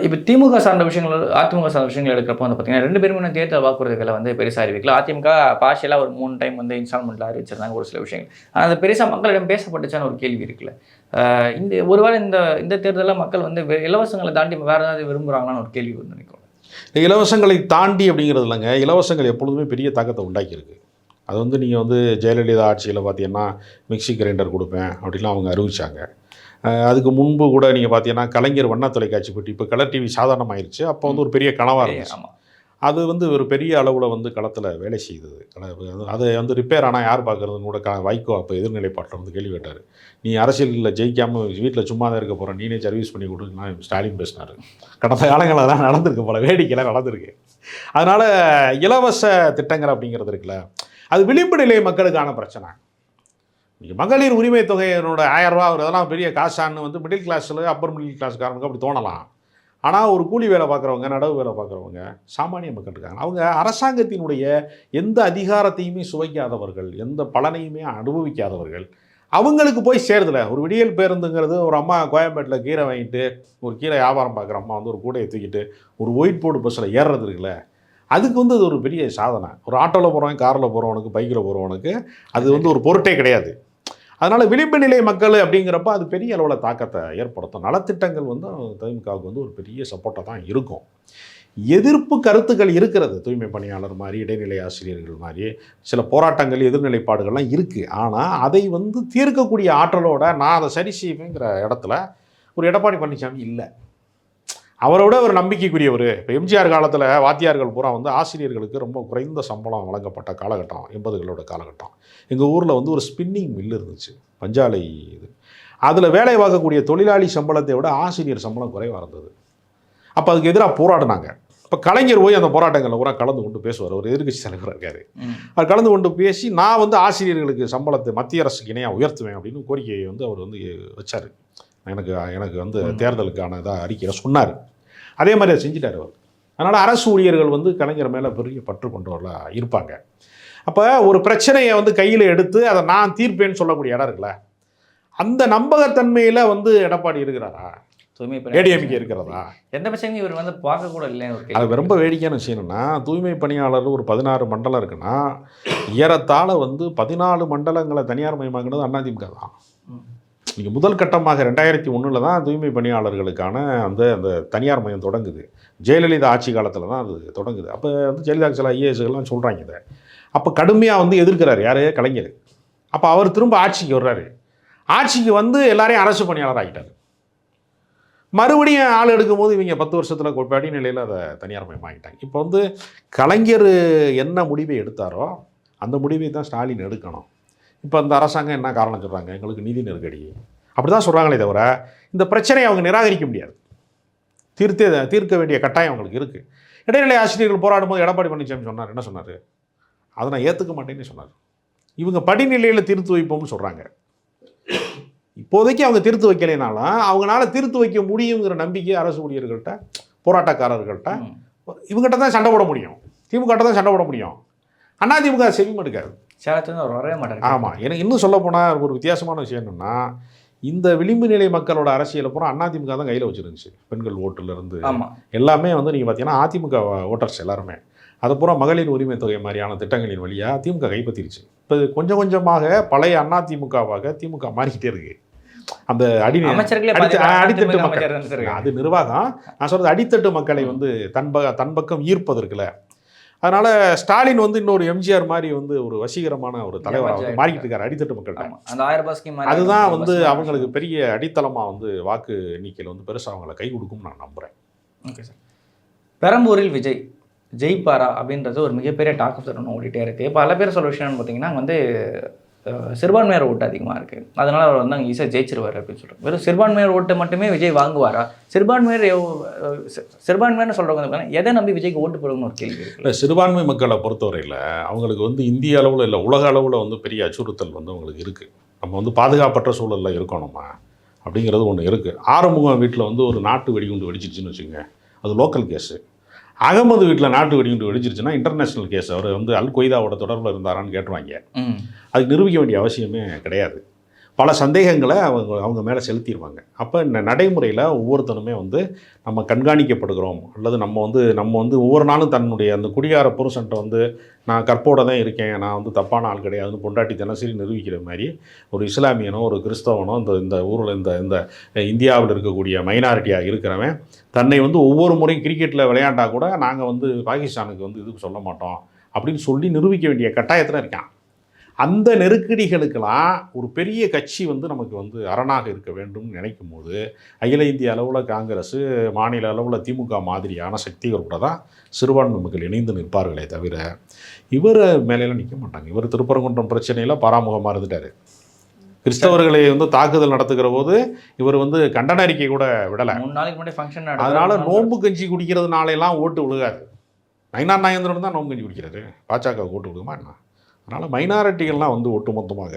இப்போ திமுக சார்ந்த விஷயங்கள், அதிமுக சார்ந்த விஷயங்கள் எடுக்கிறப்போ வந்து பார்த்தீங்கன்னா 2 பேருமே தேர்தல் வாக்குறுதிகளை வந்து பெருசாக அறிவிக்கல. அதிமுக பார்ஷியலாக ஒரு 3 டைம் வந்து இன்ஸ்டால்மெண்ட்டில் அறிவிச்சிருந்தாங்க ஒரு சில விஷயங்கள். ஆனால் அது பெருசாக மக்களிடம் பேசப்பட்டுச்சான்னு ஒரு கேள்வி இருக்குல்ல. இந்த ஒருவேளை இந்த தேர்தலில் மக்கள் வந்து இலவசங்களை தாண்டி வேறு ஏதாவது விரும்புகிறாங்களான்னு ஒரு கேள்வி வந்து நினைக்கும். இலவசங்களை தாண்டி அப்படிங்கிறது இல்லைங்க. இலவசங்கள் எப்பொழுதுமே பெரிய தாக்கத்தை உண்டாக்கியிருக்கு. அது வந்து நீங்கள் வந்து ஜெயலலிதா ஆட்சியில் பார்த்தீங்கன்னா மிக்சி கிரைண்டர் கொடுப்பேன் அப்படின்லாம் அவங்க அறிவிச்சாங்க. அதுக்கு முன்பு கூட நீங்கள் பார்த்தீங்கன்னா கலைஞர் வண்ண தொலைக்காட்சி பெட்டி, இப்போ கலர் டிவி சாதாரணமாயிருச்சு. அப்போ வந்து ஒரு பெரிய கனவாக இருந்துச்சு. அது வந்து ஒரு பெரிய அளவில் வந்து களத்தில் வேலை செய்தது. அதை வந்து ரிப்பேர் ஆனால் யார் பார்க்குறதுன்னு கூட வைகோ அப்போ எதிர்நிலைப்பாட்டில் வந்து கேள்வி கேட்டார். நீ அரசியலில் ஜெயிக்காமல் வீட்டில் சும்மா தான் இருக்க போகிறேன், நீனே சர்வீஸ் பண்ணி கொடுன்னா ஸ்டாலின் பேசினார். கடந்த காலங்களில் தான் நடந்திருக்கு, பல வேடிக்கைலாம் நடந்திருக்கு. அதனால் இலவச திட்டங்கள் அப்படிங்கிறது இருக்குல்ல, அது விளிம்பு நிலை மக்களுக்கான பிரச்சனை. நீங்கள் மகளிர் உரிமை தொகையினோட 1000 ரூபா இதெல்லாம் பெரிய காசான்னு வந்து மிடில் கிளாஸில் அப்பர் மிடில் கிளாஸ்காரனுக்கு அப்படி தோணலாம். ஆனால் ஒரு கூலி வேலை பார்க்குறவங்க, நடவு வேலை பார்க்குறவங்க, சாமானிய மக்கள் இருக்காங்க. அவங்க அரசாங்கத்தினுடைய எந்த அதிகாரத்தையுமே சுவைக்காதவர்கள், எந்த பலனையுமே அனுபவிக்காதவர்கள். அவங்களுக்கு போய் சேருதில்ல. ஒரு விடியல் பேருந்துங்கிறது ஒரு அம்மா கோயம்பேட்டில் கீரை வாங்கிட்டு, ஒரு கீரை வியாபாரம் பார்க்குற அம்மா வந்து ஒரு கூடையை தூக்கிட்டு ஒரு ஒயிட் போர்டு பஸ்ஸில் ஏறுறது இருக்குல்ல, அதுக்கு வந்து அது ஒரு பெரிய சாதனை. ஒரு ஆட்டோவில் போகிறவன், காரில் போகிறவனுக்கு, பைக்கில் போகிறவனுக்கு அது வந்து ஒரு பொருட்டே கிடையாது. அதனால் விளிம்பு நிலை மக்கள் அப்படிங்கிறப்ப அது பெரிய அளவில் தாக்கத்தை ஏற்படுத்தும். நலத்திட்டங்கள் வந்து திமுகவுக்கு வந்து ஒரு பெரிய சப்போர்ட்டாக தான் இருக்கும். எதிர்ப்பு கருத்துக்கள் இருக்கிறது. தூய்மை பணியாளர் மாதிரி, இடைநிலை ஆசிரியர்கள் மாதிரி சில போராட்டங்கள், எதிர்நிலைப்பாடுகள்லாம் இருக்குது. ஆனால் அதை வந்து தீர்க்கக்கூடிய ஆற்றலோட நான் அதை சரி செய்வேங்கிற இடத்துல ஒரு எடப்பாடி பழனிசாமி இல்லை. அவரோட ஒரு நம்பிக்கைக்குரியவர். இப்போ எம்ஜிஆர் காலத்தில் வாத்தியார்கள் பூரா வந்து ஆசிரியர்களுக்கு ரொம்ப குறைந்த சம்பளம் வழங்கப்பட்ட காலகட்டம் 80களோட காலகட்டம். எங்கள் ஊரில் வந்து ஒரு ஸ்பின்னிங் மில் இருந்துச்சு, பஞ்சாலை இது. அதில் வேலை பார்க்கக்கூடிய தொழிலாளி சம்பளத்தை விட ஆசிரியர் சம்பளம் குறைவாக இருந்தது. அப்போ அதுக்கு எதிராக போராடினாங்க. இப்போ கலைஞர் போய் அந்த போராட்டங்களில் பூரா கலந்து கொண்டு பேசுவார். ஒரு எதிர்க்கட்சி தலைவராக இருக்கார். அவர் கலந்து கொண்டு பேசி நான் வந்து ஆசிரியர்களுக்கு சம்பளத்தை மத்திய அரசுக்கு இணையாக உயர்த்துவேன் அப்படின்னு கோரிக்கையை வந்து அவர் வந்து வச்சார். எனக்கு வந்து தேர்தலுக்கான இதாக அறிக்கையை சொன்னார். அதே மாதிரி அதை செஞ்சிட்டார் அவர். அதனால் அரசு ஊழியர்கள் வந்து கலைஞர் மேலே பெரிய பற்று கொண்டவர்களாக இருப்பாங்க. அப்போ ஒரு பிரச்சனையை வந்து கையில் எடுத்து அதை நான் தீர்ப்பேன்னு சொல்லக்கூடிய இடம் இருக்குல்ல, அந்த நம்பகத்தன்மையில் வந்து எடப்பாடி இருக்கிறாரா, ஏடிஎம்கே இருக்கிறதா? எந்த பிரச்சனையும் இவர் வந்து பார்க்க கூட இல்லை. அது ரொம்ப வேடிக்கையான விஷயம் என்னன்னா, தூய்மை பணியாளர் ஒரு 16 மண்டலம் இருக்குன்னா ஏறத்தாழ வந்து 14 மண்டலங்களை தனியார் மயமாக்குனது அதிமுக தான். நீங்கள் முதல் கட்டமாக 2001 தான் தூய்மை பணியாளர்களுக்கான அந்த தனியார் மையம் தொடங்குது. ஜெயலலிதா ஆட்சி காலத்தில் தான் அது தொடங்குது. அப்போ வந்து ஜெயலலிதா சில ஐஏஎஸ்கள்லாம் சொல்கிறாங்க இதை. அப்போ கடுமையாக வந்து எதிர்க்கிறார் யார், கலைஞர். அப்போ அவர் திரும்ப ஆட்சிக்கு வர்றாரு. ஆட்சிக்கு வந்து எல்லாரையும் அரசு பணியாளர் ஆகிட்டார். மறுபடியும் ஆள் எடுக்கும்போது இவங்க 10 வருஷத்தில் படிநிலையில் அதை தனியார் மயம் ஆகிட்டாங்க. இப்போ வந்து கலைஞர் என்ன முடிவை எடுத்தாரோ அந்த முடிவை தான் ஸ்டாலின் எடுக்கணும். இப்போ அந்த அரசாங்கம் என்ன காரணம் சொல்கிறாங்க, எங்களுக்கு நிதி நெருக்கடி அப்படி தான் சொல்கிறாங்களே தவிர இந்த பிரச்சனையை அவங்க நிராகரிக்க முடியாது. தீர்க்க வேண்டிய கட்டாயம் அவங்களுக்கு இருக்குது. இடைநிலை ஆசிரியர்கள் போராடும் போது எடப்பாடி பழனிசாமி சொன்னார், என்ன சொன்னார், அதை நான் ஏற்றுக்க மாட்டேன்னு சொன்னார். இவங்க படிநிலையில் தீர்த்து வைப்போம்னு சொல்கிறாங்க. இப்போதைக்கு அவங்க தீர்த்து வைக்கலைனாலும் அவங்களால தீர்த்து வைக்க முடியுங்கிற நம்பிக்கை அரசு ஊழியர்கள்ட்ட, போராட்டக்காரர்கள்ட்ட, இவங்ககிட்ட தான் சண்டை போட முடியும். திமுக தான் சண்டை போட முடியும். அதிமுக செவிமடுக்காது, வரவே மாட்டாங்க. ஆமாம். எனக்கு இன்னும் சொல்ல போனால் ஒரு வித்தியாசமான விஷயம் என்னென்னா, இந்த விளிம்பு நிலை மக்களோட அரசியலை பூரா அதிமுக தான் கையில் வச்சுருந்துச்சு. பெண்கள் ஓட்டுலேருந்து எல்லாமே வந்து நீங்கள் பார்த்தீங்கன்னா அதிமுக ஓட்டர்ஸ் எல்லாருமே அதை பூரா மகளிர் உரிமை தொகை மாதிரியான திட்டங்களின் வழியாக திமுக கைப்பற்றிருச்சு. இப்போ கொஞ்சம் கொஞ்சமாக பழைய அதிமுகவாக திமுக மாறிக்கிட்டே இருக்குது. அந்த அடித்தட்டு மக்கள், அது நிர்வாகம். நான் சொல்கிறது அடித்தட்டு மக்களை வந்து தன் பக்கம் ஈர்ப்பதற்குல. அதனால் ஸ்டாலின் வந்து இன்னொரு எம்ஜிஆர் மாதிரி வந்து ஒரு வசீகரமான ஒரு தலைவராக மாறிக்கிட்டு இருக்காரு அடித்தட்டு மக்கள்கிட்ட. அதுதான் வந்து அவங்களுக்கு பெரிய அடித்தளமாக வந்து வாக்கு எண்ணிக்கையில் வந்து பெருசாக அவங்களை கை கொடுக்கும்னு நான் நம்புகிறேன். Okay sir. பெரம்பூரில் விஜய் ஜெயிப்பாரா அப்படின்றது ஒரு மிகப்பெரிய டாக் ஆஃப் த டவுன் ஓடிட்டே இருக்குது. பல பேர் சொல்ல விஷயம்னு பார்த்தீங்கன்னா வந்து சிறுபான்மையார் ஓட்டு அதிகமாக இருக்குது, அதனால் அவர் வந்து அங்கே ஈஸியாக ஜெயிச்சிருவார் அப்படின்னு சொல்கிறோம். வெறும் சிறுபான்மையார் ஓட்டு மட்டுமே விஜய் வாங்குவாரா? சிறுபான்மையார்னு சொல்கிறவங்க எதை நம்பி விஜய்க்கு ஓட்டு போடுங்கன்னு ஒரு கேள்வி இருக்குது. இல்லை, சிறுபான்மை மக்களை பொறுத்தவரையில் அவங்களுக்கு வந்து இந்திய அளவில் இல்லை உலக அளவில் வந்து பெரிய அச்சுறுத்தல் வந்து அவங்களுக்கு இருக்குது. நம்ம வந்து பாதுகாப்பற்ற சூழலில் இருக்கணுமா அப்படிங்கிறது ஒன்று இருக்குது. ஆறுமுகம் வீட்டில் வந்து ஒரு நாட்டு வெடிகுண்டு வெடிச்சிருச்சுன்னு வச்சுக்கோங்க, அது லோக்கல் கேஸு. அகமது வீட்டில் நாட்டு வெடிகுண்டு வெடிச்சிருச்சுன்னா இன்டர்நேஷ்னல் கேஸ். அவர் வந்து அல் கொய்தாவோட தொடர்பில் இருந்தாரான்னு கேட்டுருவாங்க. அதுக்கு நிரூபிக்க வேண்டிய அவசியமே கிடையாது. பல சந்தேகங்களை அவங்க மேலே செலுத்திடுவாங்க. அப்போ இந்த நடைமுறையில் ஒவ்வொருத்தனுமே வந்து நம்ம கண்காணிக்கப்படுகிறோம், அல்லது நம்ம வந்து ஒவ்வொரு நாளும் தன்னுடைய அந்த குடிகார புருஷன்ட்ட வந்து நான் கற்போடு தான் இருக்கேன், நான் வந்து தப்பான ஆள் கிடையாதுன்னு பொண்டாட்டி தினசரி நிரூபிக்கிற மாதிரி ஒரு இஸ்லாமியனோ ஒரு கிறிஸ்தவனோ இந்த ஊரில் இந்த இந்தியாவில் இருக்கக்கூடிய மைனாரிட்டியாக இருக்கிறவன் தன்னை வந்து ஒவ்வொரு முறையும் கிரிக்கெட்டில் விளையாண்டா கூட நாங்கள் வந்து பாகிஸ்தானுக்கு வந்து இதுக்கு சொல்ல மாட்டோம் அப்படின்னு சொல்லி நிரூபிக்க வேண்டிய கட்டாயத்தில் இருக்கான். அந்த நெருக்கடிகளுக்கெல்லாம் ஒரு பெரிய கட்சி வந்து நமக்கு வந்து அரணாக இருக்க வேண்டும்னு நினைக்கும் போது அகில இந்திய அளவில் காங்கிரஸ், மாநில அளவில் திமுக மாதிரியான சக்திகளோட தான் சிறுபான்மை மக்கள் இணைந்து நிற்பார்களே தவிர இவர் மேலையெல்லாம் நிற்க மாட்டாங்க. இவர் திருப்பரங்குன்றம் பிரச்சனையில் பாராமுகமாக இருந்துட்டார். கிறிஸ்தவர்களை வந்து தாக்குதல் நடத்துகிற போது இவர் வந்து கண்டன அறிக்கை கூட விடலை. 3 நாளைக்கு முன்னாடி ஃபங்க்ஷன். அதனால் நோன்பு கஞ்சி குடிக்கிறதுனாலெல்லாம் ஓட்டு விழுகாது. நயினார் நாகேந்திரன் தான் நோன்பு கஞ்சி குடிக்கிறாரு, பாஜக ஓட்டு விழுகுமா என்ன? அதனால் மைனாரிட்டிகள்லாம் வந்து ஒட்டுமொத்தமாக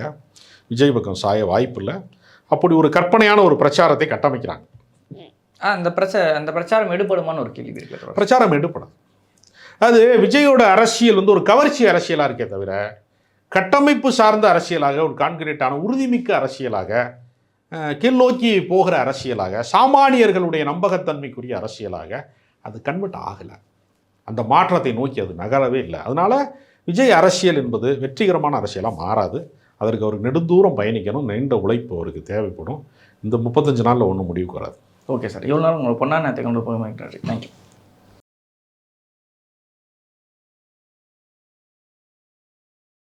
விஜய் பக்கம் சாய வாய்ப்பில்லை. அப்படி ஒரு கற்பனையான ஒரு பிரச்சாரத்தை கட்டமைக்கிறாங்க. அந்த பிரச்சாரம் எடுபடுமான்னு ஒரு கேள்வி இருக்கு. பிரச்சாரம் எடுப்படும். அது விஜயோட அரசியல் வந்து ஒரு கவர்ச்சி அரசியலாக இருக்கே தவிர கட்டமைப்பு சார்ந்த அரசியலாக, ஒரு கான்கிரீட்டான உறுதிமிக்க அரசியலாக, கீழ்நோக்கி போகிற அரசியலாக, சாமானியர்களுடைய நம்பகத்தன்மைக்குரிய அரசியலாக அது கன்வெர்ட் ஆகலை. அந்த மாற்றத்தை நோக்கி அது நகரவே இல்லை. அதனால் விஜய் அரசியல் என்பது வெற்றிகரமான அரசியலாக மாறாது. அதற்கு அவருக்கு நெடுந்தூரம் பயணிக்கணும், நீண்ட உழைப்பு அவருக்கு தேவைப்படும். இந்த 35 நாளில் ஒன்றும் முடிவுக்கு வராது. ஓகே சார், இவ்வளோ நாள் உங்களை பொண்ணா நேரத்தை கொண்டு போய் தேங்க்யூ.